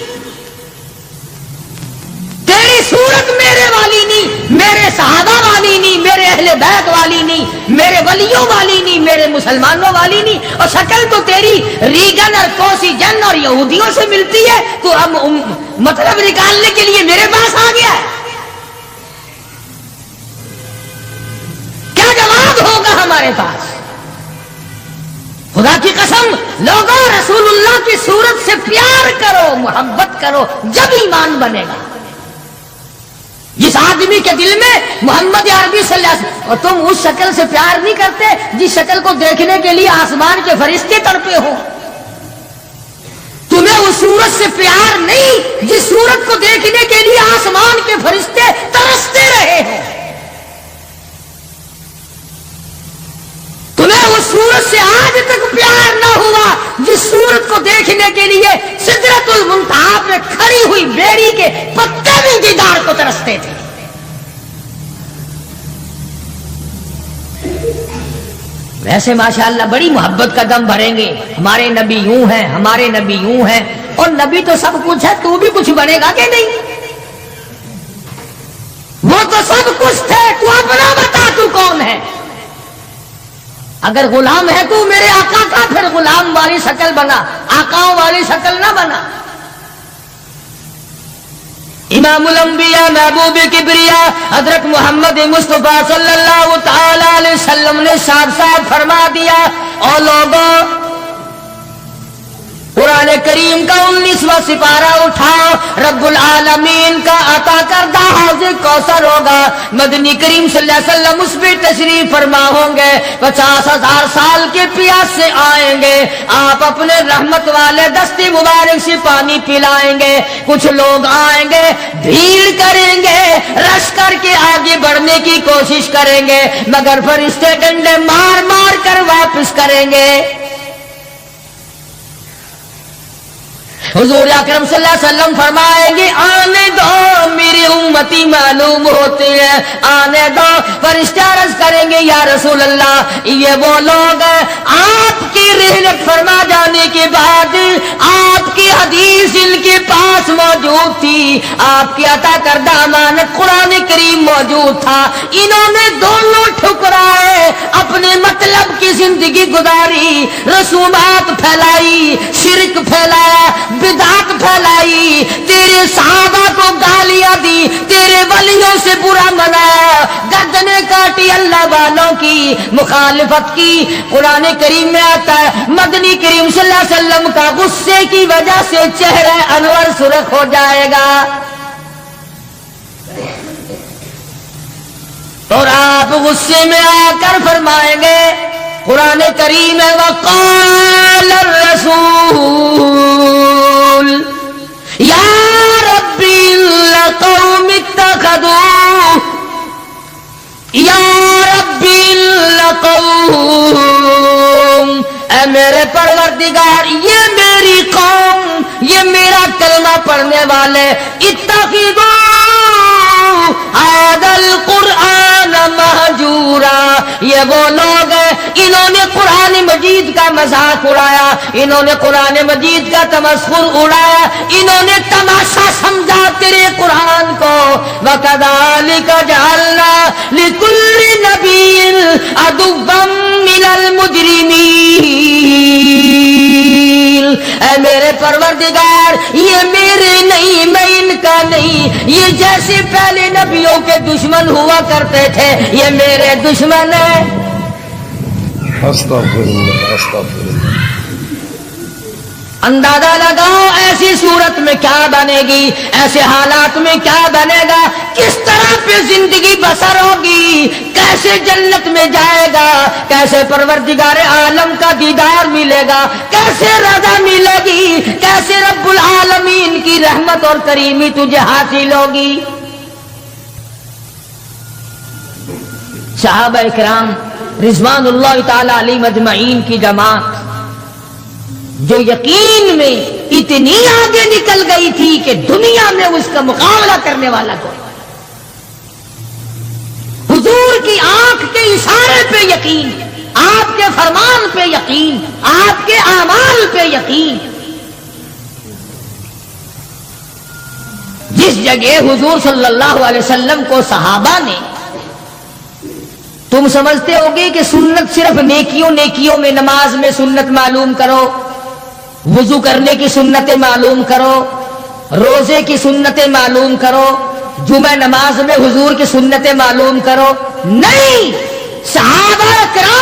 تیری صورت میرے والی نہیں، میرے صحابہ والی نہیں، میرے اہل بیت والی نہیں، میرے ولیوں والی نہیں، میرے مسلمانوں والی نہیں، اور شکل تو تیری ریگن اور کوسی جن اور یہودیوں سے ملتی ہے. تو اب مطلب نکالنے کے لیے میرے پاس آ گیا ہے. ہمارے پاس. خدا کی قسم لوگوں رسول اللہ کی صورت سے پیار کرو، محبت کرو، جب ایمان بنے گا. جس آدمی کے دل میں محمد عربی صلی اللہ علیہ وسلم، اور تم اس شکل سے پیار نہیں کرتے جس شکل کو دیکھنے کے لیے آسمان کے فرشتے تڑپے ہو. تمہیں اس صورت سے پیار نہیں جس صورت کو دیکھنے کے لیے آسمان کے فرشتے ترستے رہے ہیں. تمہیں اس صورت سے آج تک پیار نہ ہوا جس صورت کو دیکھنے کے لیے سدرۃ المنتہا پہ کھڑی ہوئی بیری کے پتے بھی دیدار کو ترستے تھے. ویسے ماشاءاللہ بڑی محبت کا دم بھریں گے، ہمارے نبی یوں ہیں، ہمارے نبی یوں ہیں. اور نبی تو سب کچھ ہے، تو بھی کچھ بنے گا کہ نہیں؟ وہ تو سب کچھ تھے، تو اپنا بتا تو کون ہے. اگر غلام ہے تو میرے آقا کا، پھر غلام والی شکل بنا، آقاؤں والی شکل نہ بنا. امام الانبیاء محبوب کبریا حضرت محمد مصطفیٰ صلی اللہ تعالی علیہ وسلم نے صاف صاف فرما دیا، اور لوگوں قرآن کریم کا 19واں سپارہ اٹھاؤ، رب العالمین کا عطا کردہ حوض کوثر ہوگا. مدنی کریم صلی اللہ علیہ وسلم اس پہ تشریف فرما ہوں گے، 50,000 سال کے پیاس سے آئیں گے. آپ اپنے رحمت والے دستی مبارک سے پانی پلائیں گے. کچھ لوگ آئیں گے، بھیڑ کریں گے، رش کر کے آگے بڑھنے کی کوشش کریں گے، مگر فرشتے ڈنڈے مار مار کر واپس کریں گے. حضور اکرم صلی اللہ علیہ وسلم فرمائیں گے آنے دو میری امتی معلوم ہوتے ہیں، آنے دو. فرشتے عرض کریں گے یا رسول اللہ یہ وہ لوگ ہیں آپ کی رحلت فرما جانے کے بعد آپ کی حدیث ان کے پاس موجود تھی، آپ کی عطا کردہ امانت قرآن کریم موجود تھا، انہوں نے دونوں ٹھکرائے، اپنے مطلب کی زندگی گزاری، رسومات پھیلائی، شرک پھیلایا، بدعت پھیلائی، تیرے صحابہ کو گالیاں دی، تیرے ولیوں سے برا منایا، گردنیں کاٹی اللہ والوں کی، مخالفت کی. قرآن کریم میں آتا ہے مدنی کریم صلی اللہ علیہ وسلم کا غصے کی وجہ سے چہرہ انور سرخ ہو جائے گا، اور آپ غصے میں آ کر فرمائیں گے، قرآن کریم ہے وقال الرسول یا ربی لقوم اتخذوا یا ربی لقوم، اے میرے پروردگار یہ میری قوم، یہ میرا کلمہ پڑھنے والے، اتخذوا هذا القرآن مہجورا، یہ وہ لوگ ہیں انہوں نے قرآن مجید کا مذاق اڑایا، انہوں نے قرآن مجید کا تمسخر اڑایا، انہوں نے تماشا سمجھا تیرے قرآن کو. وَكَذَلِكَ جَعَلْنَا لِكُلِّ نَبِيٍّ عَدُوًّا مِّنَ الْمُجْرِمِينَ. اے میرے پروردگار یہ میرے نہیں، میں ان کا نہیں، یہ جیسے پہلے نبیوں کے دشمن ہوا کرتے تھے یہ میرے دشمن ہیں. استغفراللہ استغفراللہ. اندازہ لگاؤ ایسی صورت میں کیا بنے گی، ایسے حالات میں کیا بنے گا، کس طرح پہ زندگی بسر ہوگی، کیسے جنت میں جائے گا، کیسے پروردگار عالم کا دیدار ملے گا، کیسے رضا ملے گی، کیسے رب العالمین کی رحمت اور کریمی تجھے حاصل ہوگی. صحابہ اکرام رضوان اللہ تعالی علیہ مجمعین کی جماعت جو یقین میں اتنی آگے نکل گئی تھی کہ دنیا میں اس کا مقابلہ کرنے والا کوئی، حضور کی آنکھ کے اشارے پہ یقین، آپ کے فرمان پہ یقین، آپ کے اعمال پہ یقین. جس جگہ حضور صلی اللہ علیہ وسلم کو صحابہ نے، تم سمجھتے ہوگے کہ سنت صرف نیکیوں میں، نماز میں سنت معلوم کرو، وضو کرنے کی سنتیں معلوم کرو، روزے کی سنتیں معلوم کرو، جمعہ نماز میں حضور کی سنتیں معلوم کرو. نہیں، صحابہ کرام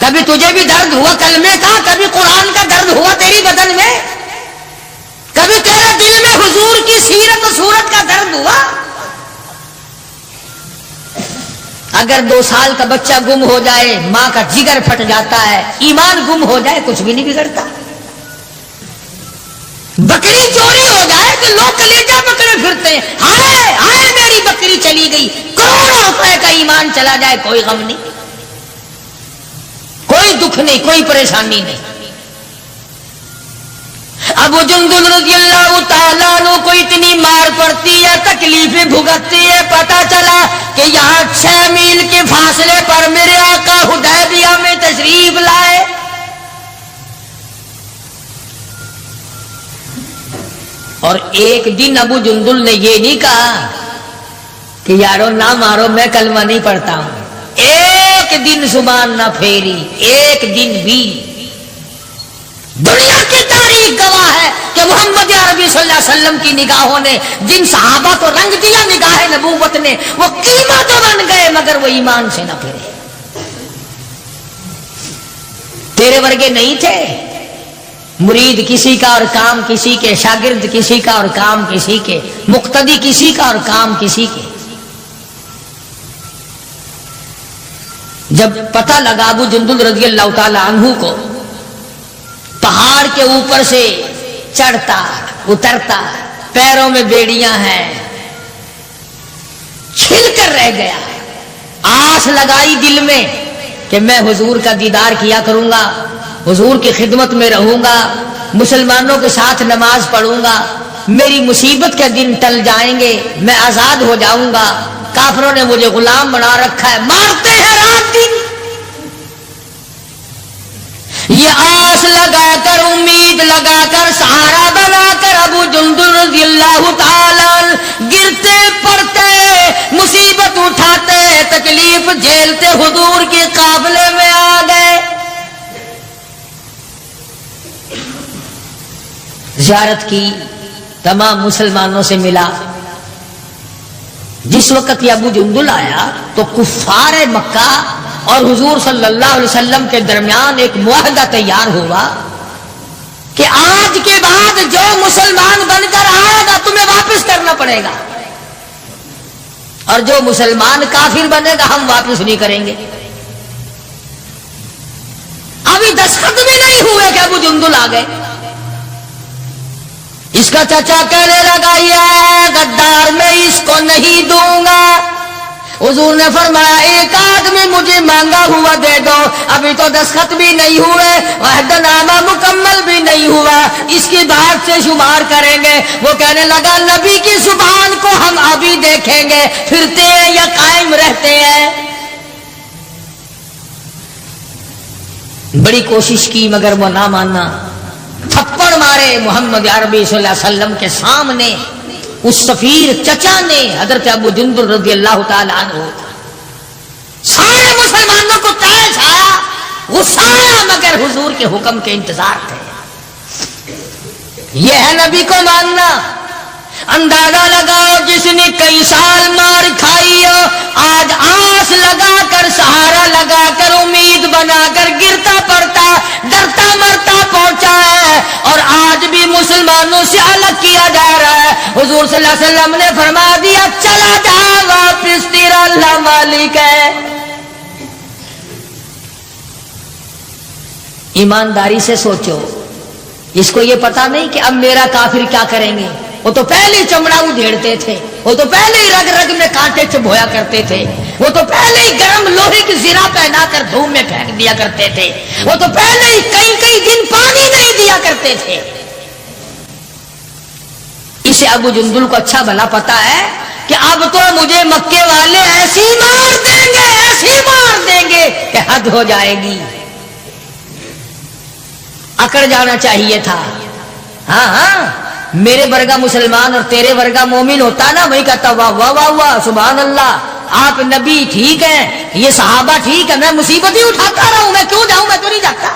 کبھی تجھے بھی درد ہوا کلمے کا، کبھی قرآن کا درد ہوا تیری بدن میں، کبھی تیرے دل میں حضور کی سیرت و صورت کا درد ہوا؟ اگر 2 سال کا بچہ گم ہو جائے ماں کا جگر پھٹ جاتا ہے، ایمان گم ہو جائے کچھ بھی نہیں بگڑتا۔ بکری چوری ہو جائے تو لوگ کلیجہ پکڑے پھرتے ہیں، ہائے ہائے میری بکری چلی گئی، کروڑوں روپے کا ایمان چلا جائے کوئی غم نہیں، کوئی دکھ نہیں، کوئی پریشانی نہیں۔ ابو جندل رضی اللہ تعالیٰ عنہ کو اتنی مار پڑتی ہے، تکلیفیں بھگتتی ہے، پتا چلا کہ یہاں 6 میل کے فاصلے پر میرے آقا حدیبیہ میں تشریف لائے۔ اور ایک دن ابو جندل نے یہ نہیں کہا کہ یارو نہ مارو میں کلمہ نہیں پڑھتا ہوں، ایک دن زبان نہ پھیری، ایک دن بھی۔ دنیا کی تاریخ گواہ ہے کہ محمد عربی صلی اللہ علیہ وسلم کی نگاہوں نے جن صحابہ کو رنگ دیا نگاہ نبوت نے، وہ قیمہ تو بن گئے مگر وہ ایمان سے نہ پھرے۔ تیرے ورگے نہیں تھے، مرید کسی کا اور کام کسی کے، شاگرد کسی کا اور کام کسی کے، مقتدی کسی کا اور کام کسی کے۔ جب پتہ لگا ابو جندل رضی اللہ تعالی عنہ کو پہاڑ کے اوپر سے چڑھتا اترتا، پیروں میں بیڑیاں ہیں، چھل کر رہ گیا، آس لگائی دل میں کہ میں حضور کا دیدار کیا کروں گا، حضور کی خدمت میں رہوں گا، مسلمانوں کے ساتھ نماز پڑھوں گا، میری مصیبت کے دن ٹل جائیں گے، میں آزاد ہو جاؤں گا، کافروں نے مجھے غلام بنا رکھا ہے، مارتے ہیں رات دن۔ یہ آس لگا کر، امید لگا کر، سہارا بنا کر ابو جندل رضی اللہ تعالی گرتے پڑتے، مصیبت اٹھاتے، تکلیف جھیلتے حضور کے قافلے میں آ گئے۔ زیارت کی، تمام مسلمانوں سے ملا۔ جس وقت یہ ابو جندل آیا تو کفار مکہ اور حضور صلی اللہ علیہ وسلم کے درمیان ایک معاہدہ تیار ہوا کہ آج کے بعد جو مسلمان بن کر آئے گا تمہیں واپس کرنا پڑے گا، اور جو مسلمان کافر بنے گا ہم واپس نہیں کریں گے۔ ابھی دستخط بھی نہیں ہوئے کہ ابو جندل آ گئے۔ اس کا چچا کہنے لگا یہ غدار میں اس کو نہیں دوں گا۔ حضور نے فرمایا ایک آدمی مجھے مانگا ہوا دے دو، ابھی تو دستخط بھی نہیں ہوئے، عہد نامہ مکمل بھی نہیں ہوا، اس کی بات سے شمار کریں گے۔ وہ کہنے لگا نبی کی زبان کو ہم ابھی دیکھیں گے پھرتے ہیں یا قائم رہتے ہیں۔ بڑی کوشش کی مگر وہ نہ ماننا، تھپڑ مارے محمد عربی صلی اللہ علیہ وسلم کے سامنے۔ اس سفیر چچا نے حضرت ابو جندل رضی اللہ تعالی عنہ، سارے مسلمانوں کو تیش آیا، غصہ آیا، مگر حضور کے حکم کے انتظار تھے۔ یہ ہے نبی کو ماننا۔ اندازہ لگاؤ جس نے کئی سال مار کھائی ہو، آج آس لگا کر، سہارا لگا کر، امید بنا کر گرتا پڑتا، ڈرتا مرتا پہنچا ہے، اور آج بھی مسلمانوں سے الگ کیا جا رہا ہے۔ حضور صلی اللہ علیہ وسلم نے فرما دیا چلا جا واپس، تیرا اللہ مالک ہے۔ ایمانداری سے سوچو، اس کو یہ پتا نہیں کہ اب میرا کافر کیا کریں گے۔ وہ تو پہلے ہی چمڑا ادھیڑتے تھے، وہ تو پہلے ہی رگ رگ میں کانٹے چبھویا کرتے تھے، وہ تو پہلے ہی گرم لوہے کی زرہ پہنا کر دھوم میں پھینک دیا کرتے تھے، وہ تو پہلے ہی کئی کئی دن پانی نہیں دیا کرتے تھے۔ اسے ابو جندل کو اچھا بھلا پتا ہے کہ اب تو مجھے مکے والے ایسی مار دیں گے، ایسی مار دیں گے کہ حد ہو جائے گی۔ اکڑ جانا چاہیے تھا۔ ہاں ہاں، میرے ورگا مسلمان اور تیرے ورگا مومن ہوتا نا، وہی کہتا واہ واہ واہ واہ سبحان اللہ، آپ نبی ٹھیک ہیں، یہ صحابہ ٹھیک ہے، میں مصیبت ہی اٹھاتا رہا ہوں، میں کیوں جاؤں، میں تو نہیں جاتا،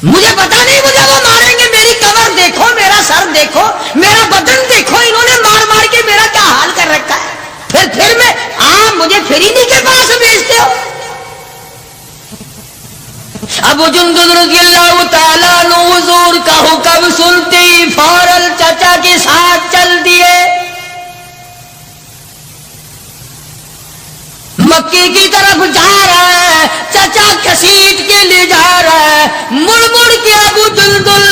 مجھے پتا نہیں مجھے وہ ماریں گے۔ میری کمر دیکھو، میرا سر دیکھو، میرا بدن دیکھو، انہوں نے مار مار کے میرا کیا حال کر رکھا ہے۔ پھر میں مجھے فریدی کے پاس بھیجتے ہو؟ ابو جندل رضی اللہ تعالیٰ عنہ حضور کا حکم سنتے ہی فوراً چچا کے ساتھ چل دیے. مکے کی طرف جا رہا ہے, چچا کسیٹ کے لے جا رہا ہے. مڑ مڑ کے ابو جندل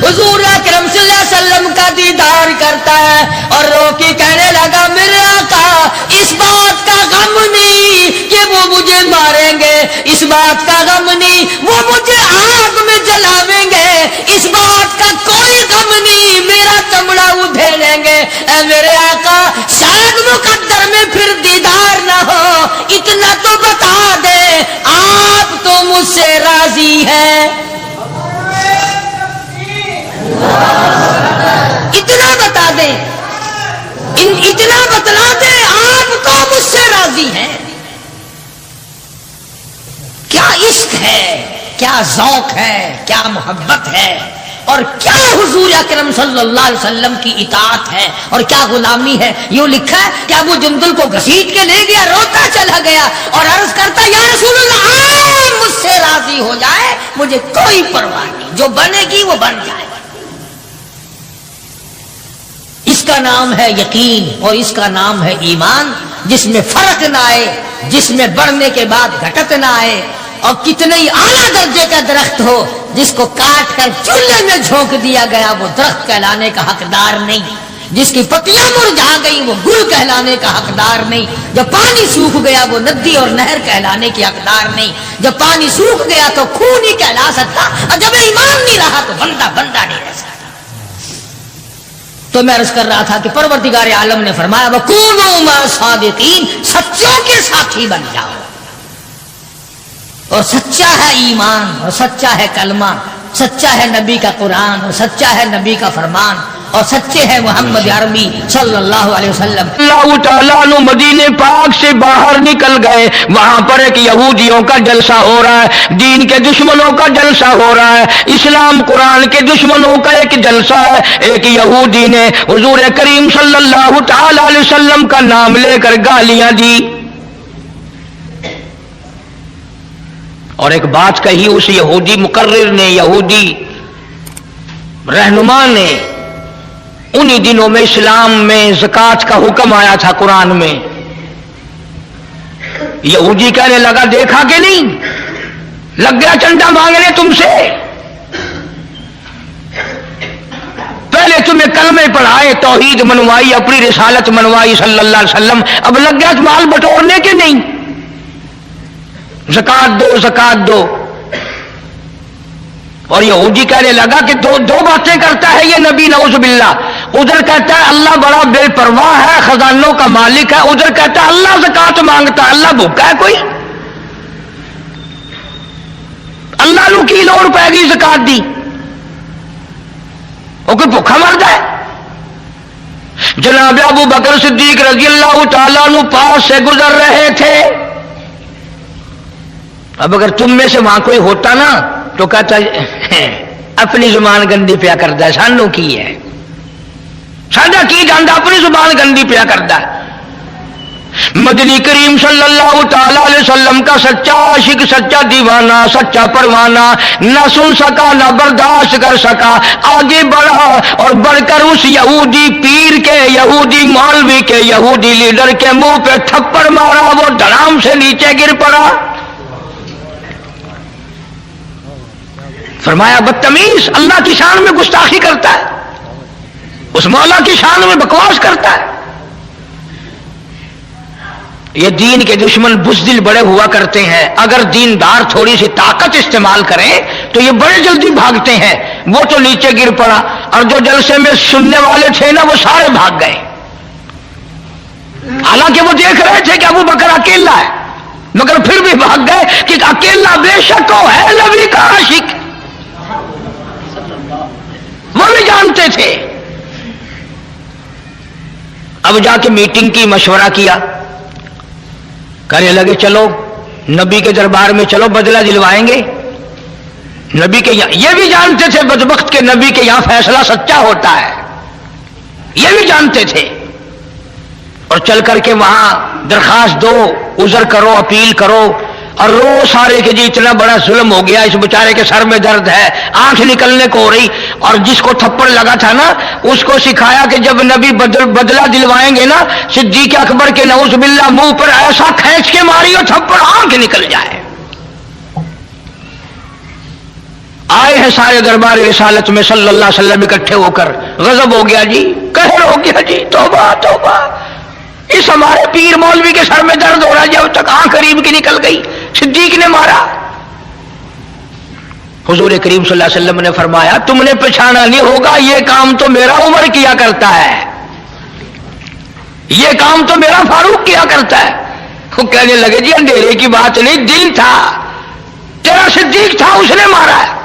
حضور اکرم صلی اللہ علیہ وسلم کا دیدار کرتا ہے اور رو کے کہنے لگا میرے آقا اس بات کا غم نہیں کہ وہ مجھے ماریں گے, اس بات کا غم نہیں وہ مجھے آگ میں جلاویں گے, اس بات کا کوئی غم نہیں میرا چمڑا ادھیڑیں گے. اے میرے آقا شاید مقدر میں پھر دیدار نہ ہو, اتنا تو بتا دے آپ تو مجھ سے راضی ہیں, اتنا بتا دیں, اتنا بتلا دیں آپ تو مجھ سے راضی ہیں. کیا عشق ہے, کیا ذوق ہے, کیا محبت ہے, اور کیا حضور اکرم صلی اللہ علیہ وسلم کی اطاعت ہے اور کیا غلامی ہے. یوں لکھا ہے کہ ابو جندل کو گھسیٹ کے لے گیا, روتا چلا گیا اور عرض کرتا یا رسول اللہ آپ مجھ سے راضی ہو جائے مجھے کوئی پرواہ نہیں, جو بنے گی وہ بن جائے. اس کا نام ہے یقین اور اس کا نام ہے ایمان, جس میں فرق نہ آئے, جس میں بڑھنے کے بعد گھٹت نہ آئے. اور کتنے ہی اعلیٰ درجے کا درخت ہو جس کو کاٹ کر چولہے میں جھونک دیا گیا وہ درخت کہلانے کا حقدار نہیں, جس کی پتیاں مرجھا گئی وہ گل کہلانے کا حقدار نہیں, جب پانی سوکھ گیا وہ ندی اور نہر کہلانے کی حقدار نہیں, جب پانی سوکھ گیا تو خون ہی کہلا سکتا, اور جب ایمان نہیں رہا تو بندہ بندہ نہیں رہ سکتا. تو میں عرض کر رہا تھا کہ پروردگار عالم نے فرمایا وَكُونُوا مَعَ الصَّادِقِينَ, سچوں کے ساتھی بن جاؤ. اور سچا ہے ایمان, اور سچا ہے کلمہ, سچا ہے نبی کا قرآن, اور سچا ہے نبی کا فرمان, اور سچے ہیں محمد عربی صلی اللہ علیہ وسلم. اللہ تعالیٰ عنہ مدینے پاک سے باہر نکل گئے. وہاں پر ایک یہودیوں کا جلسہ ہو رہا ہے, دین کے دشمنوں کا جلسہ ہو رہا ہے, اسلام قرآن کے دشمنوں کا ایک جلسہ ہے. ایک یہودی نے حضور کریم صلی اللہ تعالیٰ علیہ وسلم کا نام لے کر گالیاں دی اور ایک بات کہی اس یہودی مقرر نے, یہودی رہنما نے. انہی دنوں میں اسلام میں زکوٰۃ کا حکم آیا تھا قرآن میں. یہودی کہنے لگا دیکھا کہ نہیں, لگ گیا چندہ مانگنے تم سے, پہلے تمہیں کلمے پڑھائے, توحید منوائی, اپنی رسالت منوائی صلی اللہ علیہ وسلم, اب لگ گیا مال بٹورنے کے نہیں, زکات دو زکات دو. اور یہودی کہنے لگا کہ دو باتیں کرتا ہے یہ نبی نعوذ باللہ. ادھر کہتا ہے اللہ بڑا بے پرواہ ہے, خزانوں کا مالک ہے, ادھر کہتا ہے اللہ زکات مانگتا ہے, اللہ بھوکا ہے کوئی, اللہ نو کی لوڑ پائے گی زکات دی, وہ کوئی بھوکا مرد ہے. جناب ابو بکر صدیق رضی اللہ تعالیٰ عنہ پاس سے گزر رہے تھے. اب اگر تم میں سے وہاں کوئی ہوتا نا تو کہتا اپنی زبان گندی پیا کرتا ہے, سانو کی ہے, ساڈا کی جاندا, اپنی زبان گندی پیا کرتا ہے. مدنی کریم صلی اللہ تعالی علیہ وسلم کا سچا عاشق, سچا دیوانہ, سچا پروانہ نہ سن سکا نہ برداشت کر سکا, آگے بڑھا اور بڑھ کر اس یہودی پیر کے, یہودی مولوی کے, یہودی لیڈر کے منہ پہ تھپڑ مارا, وہ دھڑام سے نیچے گر پڑا. فرمایا بدتمیز, اللہ کی شان میں گستاخی کرتا ہے, اس مولا کی شان میں بکواس کرتا ہے. یہ دین کے دشمن بزدل بڑے ہوا کرتے ہیں, اگر دیندار تھوڑی سی طاقت استعمال کریں تو یہ بڑے جلدی بھاگتے ہیں. وہ تو نیچے گر پڑا اور جو جلسے میں سننے والے تھے نا وہ سارے بھاگ گئے, حالانکہ وہ دیکھ رہے تھے کہ ابو بکر اکیلا ہے, مگر پھر بھی بھاگ گئے کہ اکیلا بے شک وہ ہے نبی کا عاشق, وہ بھی جانتے تھے. اب جا کے میٹنگ کی, مشورہ کیا, کہنے لگے چلو نبی کے دربار میں چلو, بدلہ دلوائیں گے. نبی کے یہاں, یہ بھی جانتے تھے بدبخت کے نبی کے یہاں فیصلہ سچا ہوتا ہے, یہ بھی جانتے تھے. اور چل کر کے وہاں درخواست دو، عذر کرو، اپیل کرو، اور رو سارے کہ جی اتنا بڑا ظلم ہو گیا، اس بیچارے کے سر میں درد ہے، آنکھ نکلنے کو ہو رہی. اور جس کو تھپڑ لگا تھا نا اس کو سکھایا کہ جب نبی بدلہ دلوائیں گے نا صدیق اکبر کے نعوذ باللہ منہ پر ایسا کھینچ کے ماری اور تھپڑ آنکھ نکل جائے. آئے ہیں سارے دربار رسالت میں صلی اللہ علیہ وسلم اکٹھے ہو کر، غضب ہو گیا جی، قہر ہو گیا جی، توبہ توبہ، اس ہمارے پیر مولوی کے سر میں درد ہو رہا ہے، جب تک آنکھ قریب کی نکل گئی صدیق نے مارا. حضور کریم صلی اللہ علیہ وسلم نے فرمایا تم نے پہچانا نہیں ہوگا، یہ کام تو میرا عمر کیا کرتا ہے، یہ کام تو میرا فاروق کیا کرتا ہے. وہ کہنے لگے جی اندھیرے کی بات نہیں، دن تھا، تیرا صدیق تھا، اس نے مارا ہے.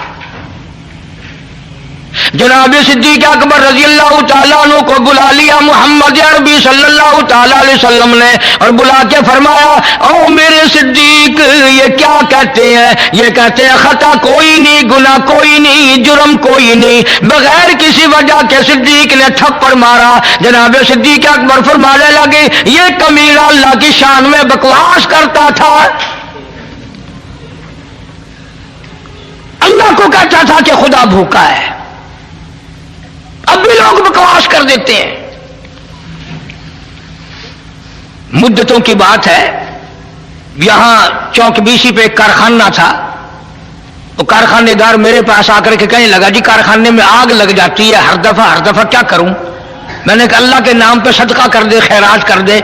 جناب صدیق اکبر رضی اللہ تعالیٰ عنہ کو بلا لیا محمد عربی صلی اللہ تعالیٰ علیہ وسلم نے، اور بلا کے فرمایا او میرے صدیق، یہ کیا کہتے ہیں؟ یہ کہتے ہیں خطا کوئی نہیں، گناہ کوئی نہیں، جرم کوئی نہیں. بغیر کسی وجہ کے صدیق نے تھپڑ مارا. جناب صدیق اکبر فرمانے لگے یہ کمینہ اللہ کی شان میں بکواس کرتا تھا، اللہ کو کہتا تھا کہ خدا بھوکا ہے. اب بھی لوگ بکواس کر دیتے ہیں. مدتوں کی بات ہے، یہاں چوک بیسی پہ ایک کارخانہ تھا. تو کارخانے دار میرے پاس آ کر کے کہنے لگا جی کارخانے میں آگ لگ جاتی ہے ہر دفعہ کیا کروں؟ میں نے کہا اللہ کے نام پہ صدقہ کر دے، خیرات کر دے.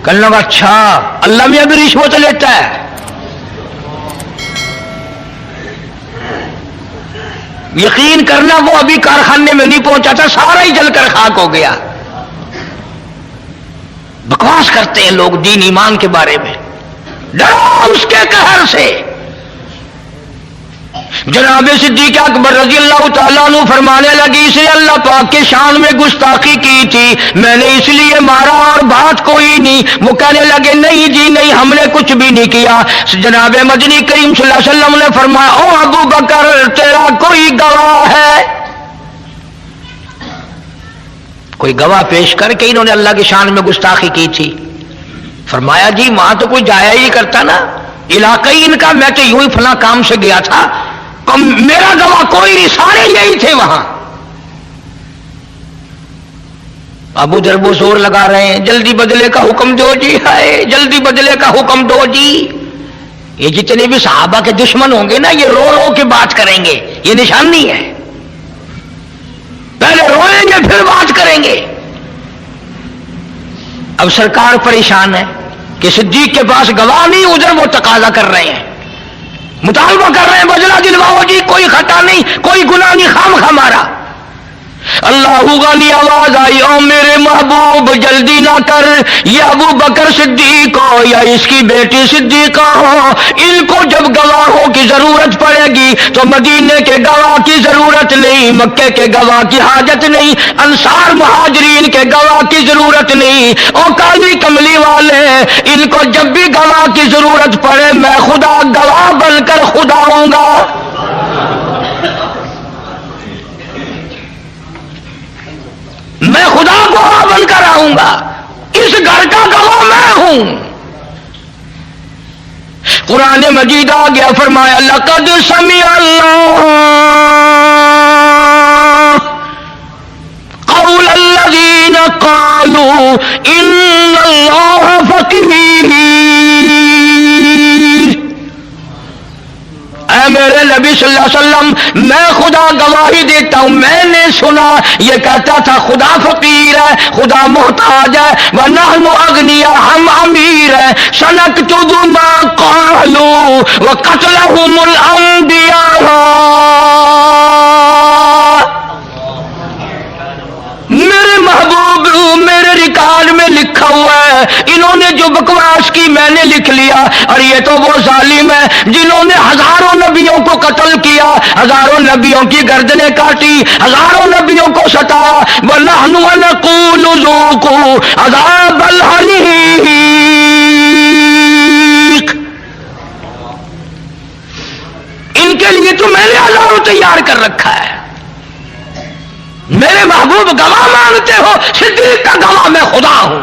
کہنے لگا اچھا اللہ میں ابھی رشوت لیتا ہے. یقین کرنا وہ ابھی کارخانے میں نہیں پہنچا تھا، سارا ہی جل کر خاک ہو گیا. بکواس کرتے ہیں لوگ دین ایمان کے بارے میں، ڈرو اس کے قہر سے. جناب صدیق اکبر رضی اللہ تعالیٰ عنہ فرمانے لگی اسے اللہ پاک کے شان میں گستاخی کی تھی، میں نے اس لیے مارا اور بات کوئی نہیں. وہ کہنے لگے نہیں جی نہیں، ہم نے کچھ بھی نہیں کیا. جناب مدنی کریم صلی اللہ علیہ وسلم نے فرمایا او ابو بکر تیرا کوئی گواہ ہے؟ کوئی گواہ پیش کر کے انہوں نے اللہ کی شان میں گستاخی کی تھی. فرمایا جی وہاں تو کوئی جایا ہی کرتا نا، علاقائی ان کا، میں تو یوں ہی فلاں کام سے گیا تھا، میرا گواہ کوئی نہیں، سارے یہی تھے وہاں. ابو ذر وہ زور لگا رہے ہیں جلدی بدلے کا حکم دو جی، ہائے جلدی بدلے کا حکم دو جی. یہ جتنے بھی صحابہ کے دشمن ہوں گے نا یہ رو رو کے بات کریں گے، یہ نشانی ہے، پہلے روئیں گے پھر بات کریں گے. اب سرکار پریشان ہے کہ صدیق کے پاس گواہ نہیں، ادھر وہ تقاضا کر رہے ہیں، مطالبہ کر رہے ہیں بدلہ دلواؤ جی، کوئی خطا نہیں، کوئی گناہ نہیں، خام مارا. اللہ غنی آواز آئی او میرے محبوب جلدی نہ کر، یہ ابو بکر صدیق ہو یا اس کی بیٹی صدیقہ ہو، ان کو جب گواہوں کی ضرورت پڑے گی تو مدینے کے گواہ کی ضرورت نہیں، مکے کے گواہ کی حاجت نہیں، انصار مہاجرین کے گواہ کی ضرورت نہیں. او کالی کملی والے، ان کو جب بھی گواہ کی ضرورت پڑے میں خدا گواہ بن کر خدا ہوں گا. میں خدا گواہ بن کر آؤں گا، اس گھر کا گواہ میں ہوں. قرآن مجید آ گیا، فرمایا لقد سمع اللہ قول الذین قالوا ان اللہ فقیر. اے میرے نبی صلی اللہ علیہ وسلم میں خدا گواہی دیتا ہوں، میں نے سنا یہ کہتا تھا خدا فقیر ہے، خدا محتاج ہے، وَنَحْنُ أَغْنِيَاءُ ہم امیر ہیں. سَنَكْتُبُ مَا قَالُوا وَقَتْلَهُمُ الْأَنْبِيَاءُ. میرے محبوب میرے ریکارڈ میں لکھا ہوا ہے انہوں نے جو بکواس کی میں نے لکھ لیا. اور یہ تو وہ ظالم ہے جنہوں نے ہزاروں نبیوں کو قتل کیا، ہزاروں نبیوں کی گردنیں کاٹی، ہزاروں نبیوں کو ستایا. وَنَحْنُ وَنَقُولُ ذُوقُوا عَذَابَ الْحَرِيقِ. ان کے لیے تو میں نے ہزاروں تیار کر رکھا ہے. میرے محبوب گواہ مانتے ہو، صدیق کا گواہ میں خدا ہوں.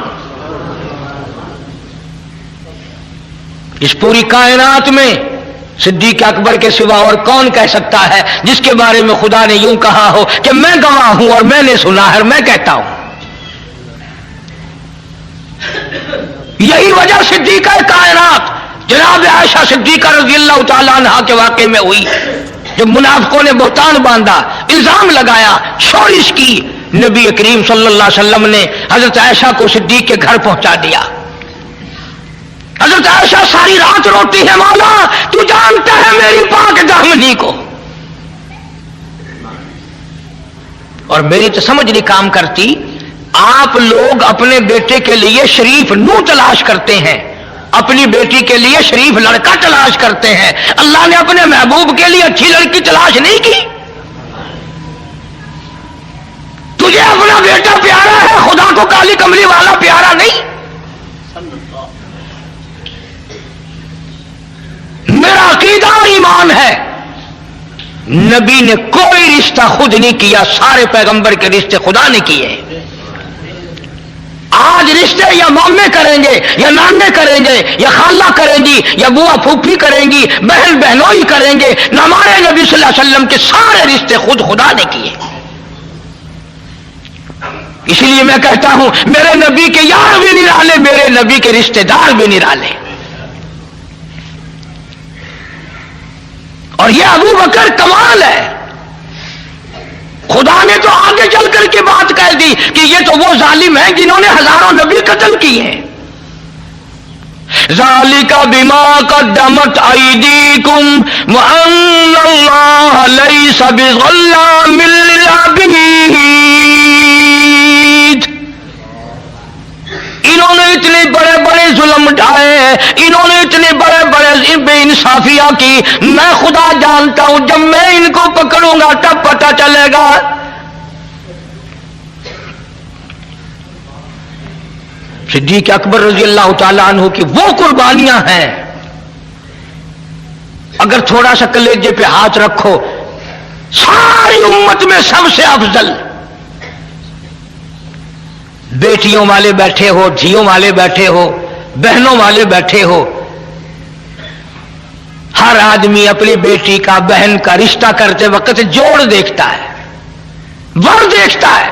اس پوری کائنات میں صدیق اکبر کے سوا اور کون کہہ سکتا ہے جس کے بارے میں خدا نے یوں کہا ہو کہ میں گواہ ہوں اور میں نے سنا ہے اور میں کہتا ہوں. یہی وجہ صدیقہ کائنات جناب عائشہ صدیقہ رضی اللہ تعالیٰ عنہا کے واقعے میں ہوئی. جب منافقوں نے بہتان باندھا، الزام لگایا، شورش کی، نبی کریم صلی اللہ علیہ وسلم نے حضرت عائشہ کو صدیق کے گھر پہنچا دیا. حضرت عائشہ ساری رات روتی ہے، مولا تو جانتا ہے میری پاک دامنی کو، اور میری تو سمجھ نہیں کام کرتی. آپ لوگ اپنے بیٹے کے لیے شریف نو تلاش کرتے ہیں، اپنی بیٹی کے لیے شریف لڑکا تلاش کرتے ہیں. اللہ نے اپنے محبوب کے لیے اچھی لڑکی تلاش نہیں کی. تجھے اپنا بیٹا پیارا ہے، خدا کو کالی کملی والا پیارا نہیں. میرا عقیدہ اور ایمان ہے نبی نے کوئی رشتہ خود نہیں کیا، سارے پیغمبر کے رشتے خدا نے کیے. آج رشتے یا مامے کریں گے یا نانے کریں گے یا خالہ کریں گی یا بوا پھوپھی کریں گی، بہن بہنوئی کریں گے، نہ ہمارے نبی صلی اللہ علیہ وسلم کے سارے رشتے خود خدا نے کیے. اسی لیے میں کہتا ہوں میرے نبی کے یار بھی نرالے، میرے نبی کے رشتے دار بھی نرالے. اور یہ ابو بکر کمال ہے. خدا نے تو آگے چل کر کے بات کہہ دی کہ یہ تو وہ ظالم ہیں جنہوں نے ہزاروں نبی قتل کیے ہیں. ذالک بما قدمت ایدیکم وان اللہ لیس بظلام للعبید. انہوں نے اتنے بڑے بڑے ظلم ڈھائے، انہوں نے اتنے بڑے بڑے بے انصافیاں کی. میں خدا جانتا ہوں جب میں ان کو پکڑوں گا تب پتہ چلے گا. صدیق اکبر رضی اللہ تعالیٰ عنہ کی وہ قربانیاں ہیں، اگر تھوڑا سا کلیجے پہ ہاتھ رکھو، ساری امت میں سب سے افضل. بیٹیوں والے بیٹھے ہو، دھیوں والے بیٹھے ہو، بہنوں والے بیٹھے ہو، ہر آدمی اپنی بیٹی کا بہن کا رشتہ کرتے وقت جوڑ دیکھتا ہے، ور دیکھتا ہے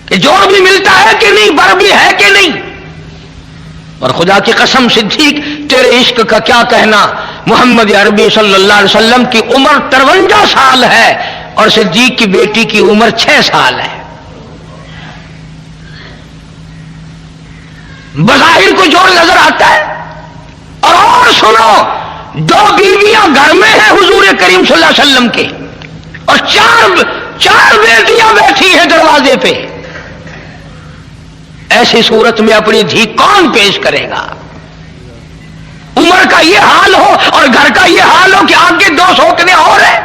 کہ جوڑ بھی ملتا ہے کہ نہیں، بر بھی ہے کہ نہیں. اور خدا کی قسم صدیق تیرے عشق کا کیا کہنا. محمد عربی صلی اللہ علیہ وسلم کی عمر 53 سال ہے اور صدیق کی بیٹی کی عمر 6 سال ہے. بظاہر کو جوڑ نظر آتا ہے. اور سنو، 2 بیویاں گھر میں ہیں حضور کریم صلی اللہ علیہ وسلم کے، اور چار بیٹیاں بیٹھی ہیں دروازے پہ. ایسی صورت میں اپنی دھی کون پیش کرے گا؟ عمر کا یہ حال ہو اور گھر کا یہ حال ہو کہ آگے 2 سوکنے اور ہیں،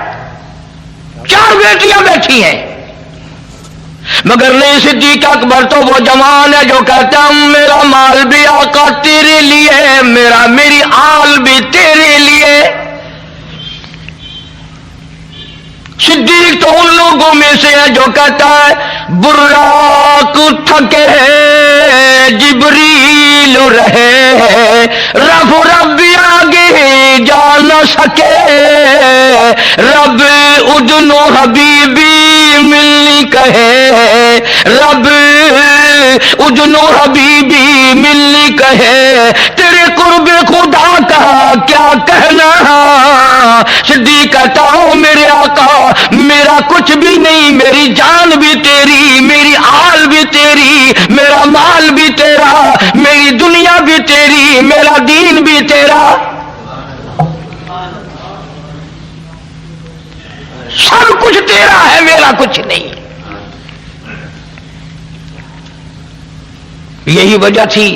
4 بیٹیاں بیٹھی ہیں. مگر نہیں، صدیق اکبر تو وہ جوان ہے جو کہتا ہوں میرا مال بھی آقا تیرے لیے، میری آل بھی تیرے لیے. صدیق تو ان لوگوں میں سے ہے جو کہتا ہے براق تھکے جبریل رہے، رب آگے جا نہ سکے، رب ادنو حبیبی ملنی کہے، رب ادنو حبیبی ملنی کہے، تیرے قرب خدا کا کیا کہنا. صدیق کہتا ہوں میرے آقا میرا کچھ بھی نہیں، میری جان بھی تیری، میری آل بھی تیری، میرا مال بھی تیرا، میری دنیا بھی تیری، میرا دین بھی تیرا، سب کچھ تیرا ہے، میرا کچھ نہیں. یہی وجہ تھی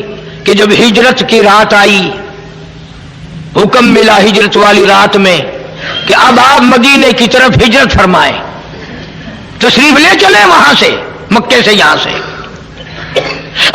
کہ جب ہجرت کی رات آئی، حکم ملا ہجرت والی رات میں کہ اب آپ مدینے کی طرف ہجرت فرمائیں، تشریف لے چلیں وہاں سے، مکے سے، یہاں سے.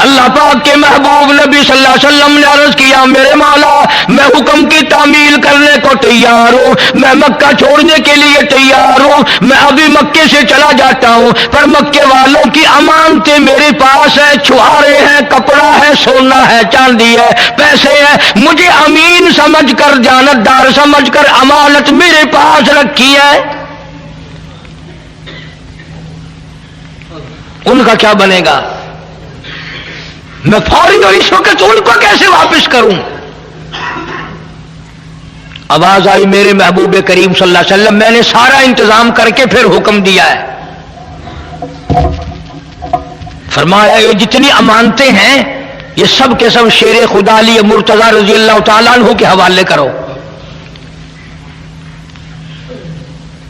اللہ پاک کے محبوب نبی صلی اللہ علیہ وسلم نے عرض کیا میرے مولا میں حکم کی تعمیل کرنے کو تیار ہوں، میں مکہ چھوڑنے کے لیے تیار ہوں، میں ابھی مکے سے چلا جاتا ہوں، پر مکے والوں کی امانتیں میرے پاس ہے، چھہارے ہیں، کپڑا ہے، سونا ہے، چاندی ہے، پیسے ہیں، مجھے امین سمجھ کر جانتدار سمجھ کر امانت میرے پاس رکھی ہے، ان کا کیا بنے گا؟ میں فوری اور اس وقت ان کو کیسے واپس کروں؟ آواز آئی میرے محبوب کریم صلی اللہ علیہ وسلم میں نے سارا انتظام کر کے پھر حکم دیا ہے، فرمایا یہ جتنی امانتیں ہیں یہ سب کے سب شیر خدا علی مرتضی رضی اللہ تعالیٰ عنہ کے حوالے کرو۔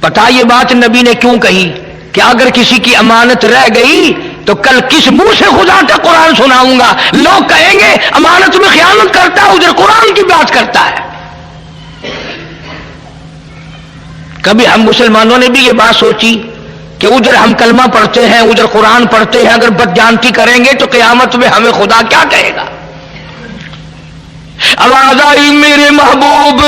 پتہ یہ بات نبی نے کیوں کہی کہ اگر کسی کی امانت رہ گئی تو کل کس منہ سے خدا کا قرآن سناؤں گا؟ لوگ کہیں گے امانت میں خیانت کرتا ہے، ادھر قرآن کی بات کرتا ہے۔ کبھی ہم مسلمانوں نے بھی یہ بات سوچی کہ ادھر ہم کلمہ پڑھتے ہیں، ادھر قرآن پڑھتے ہیں، اگر بدجانتی کریں گے تو قیامت میں ہمیں خدا کیا کہے گا؟ آواز آئی میرے محبوب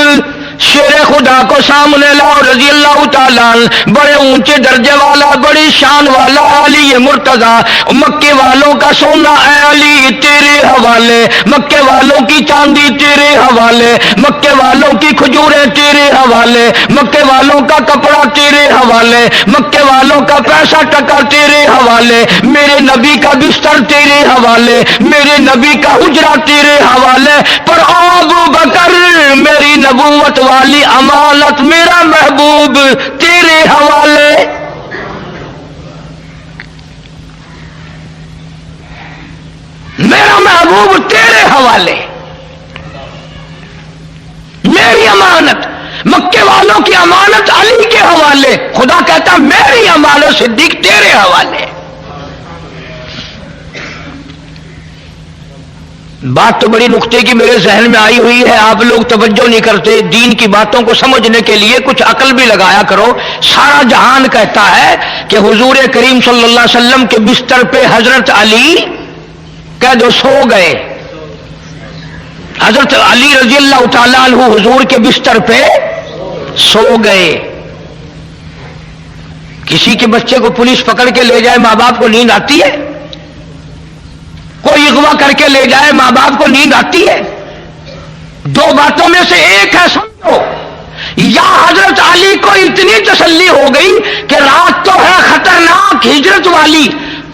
شیر خدا کو سامنے لاؤ رضی اللہ تعالیٰ، بڑے اونچے درجے والا، بڑی شان والا علی مرتضی، مکے والوں کا سونا اے علی تیرے حوالے، مکے والوں کی چاندی تیرے حوالے، مکے والوں کی کھجوریں تیرے حوالے، مکے والوں کا کپڑا تیرے حوالے، مکے والوں کا پیسہ ٹکا تیرے حوالے، میرے نبی کا بستر تیرے حوالے، میرے نبی کا حجرہ تیرے حوالے، پر ابو بکر میری نبوت والی امانت میرا محبوب تیرے حوالے۔ میرا محبوب تیرے حوالے، میری امانت، مکے والوں کی امانت علی کے حوالے، خدا کہتا میری امانت صدیق تیرے حوالے۔ بات تو بڑی نقطے کی میرے ذہن میں آئی ہوئی ہے، آپ لوگ توجہ نہیں کرتے، دین کی باتوں کو سمجھنے کے لیے کچھ عقل بھی لگایا کرو۔ سارا جہان کہتا ہے کہ حضور کریم صلی اللہ علیہ وسلم کے بستر پہ حضرت علی کہہ دو سو گئے، حضرت علی رضی اللہ تعالیٰ عنہ حضور کے بستر پہ سو گئے۔ کسی کے بچے کو پولیس پکڑ کے لے جائے ماں باپ کو نیند آتی ہے؟ کوئی اغوا کر کے لے جائے ماں باپ کو نیند آتی ہے؟ دو باتوں میں سے ایک ہے سمجھو، یا حضرت علی کو اتنی تسلی ہو گئی کہ رات تو ہے خطرناک ہجرت والی،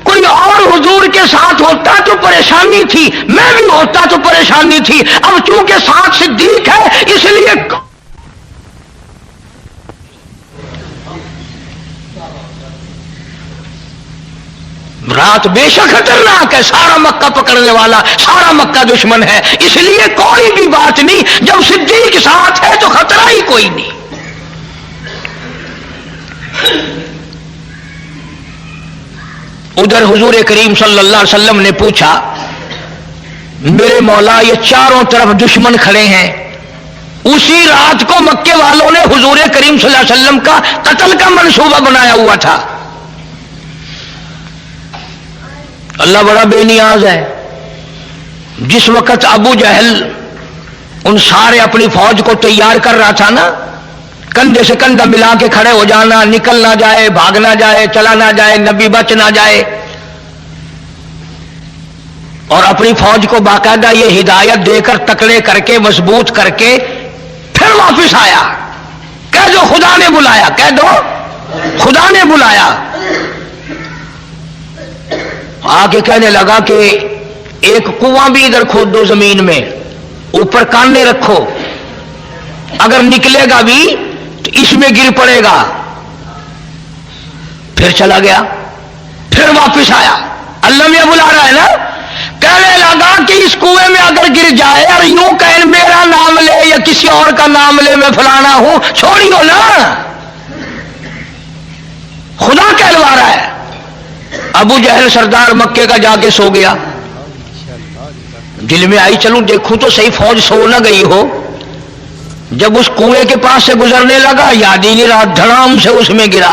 کوئی اور حضور کے ساتھ ہوتا تو پریشانی تھی، میں بھی ہوتا تو پریشانی تھی، اب چونکہ ساتھ صدیق ہے اس لیے رات بے شک خطرناک ہے، سارا مکہ پکڑنے والا، سارا مکہ دشمن ہے، اس لیے کوئی بھی بات نہیں، جب صدیق ساتھ ہے تو خطرہ ہی کوئی نہیں۔ ادھر حضور کریم صلی اللہ علیہ وسلم نے پوچھا میرے مولا یہ چاروں طرف دشمن کھڑے ہیں، اسی رات کو مکے والوں نے حضور کریم صلی اللہ علیہ وسلم کا قتل کا منصوبہ بنایا ہوا تھا۔ اللہ بڑا بے نیاز ہے، جس وقت ابو جہل ان سارے اپنی فوج کو تیار کر رہا تھا نا، کندھے سے کندھا ملا کے کھڑے ہو جانا، نکل نہ جائے، بھاگ نہ جائے، چلا نہ جائے، نبی بچ نہ جائے، اور اپنی فوج کو باقاعدہ یہ ہدایت دے کر تکڑے کر کے مضبوط کر کے پھر واپس آیا، کہہ دو خدا نے بلایا، کہہ دو خدا نے بلایا، آ کے کہنے لگا کہ ایک کنواں بھی ادھر کھود دو زمین میں، اوپر کانے رکھو، اگر نکلے گا بھی تو اس میں گر پڑے گا۔ پھر چلا گیا، پھر واپس آیا، اللہ میں بلا رہا ہے نا، کہنے لگا کہ اس کنویں میں اگر گر جائے اور یوں کہیں میرا نام لے یا کسی اور کا نام لے میں فلانا ہوں، چھوڑیو نا، خدا کہلوا رہا ہے۔ ابو جہل سردار مکے کا جا کے سو گیا، دل میں آئی چلوں دیکھوں تو صحیح فوج سو نہ گئی ہو، جب اس کنویں کے پاس سے گزرنے لگا یاد ہی نہیں رہا، دھڑام سے اس میں گرا،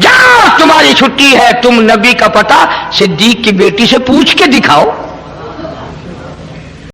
جاؤ تمہاری چھٹی ہے، تم نبی کا پتہ صدیق کی بیٹی سے پوچھ کے دکھاؤ۔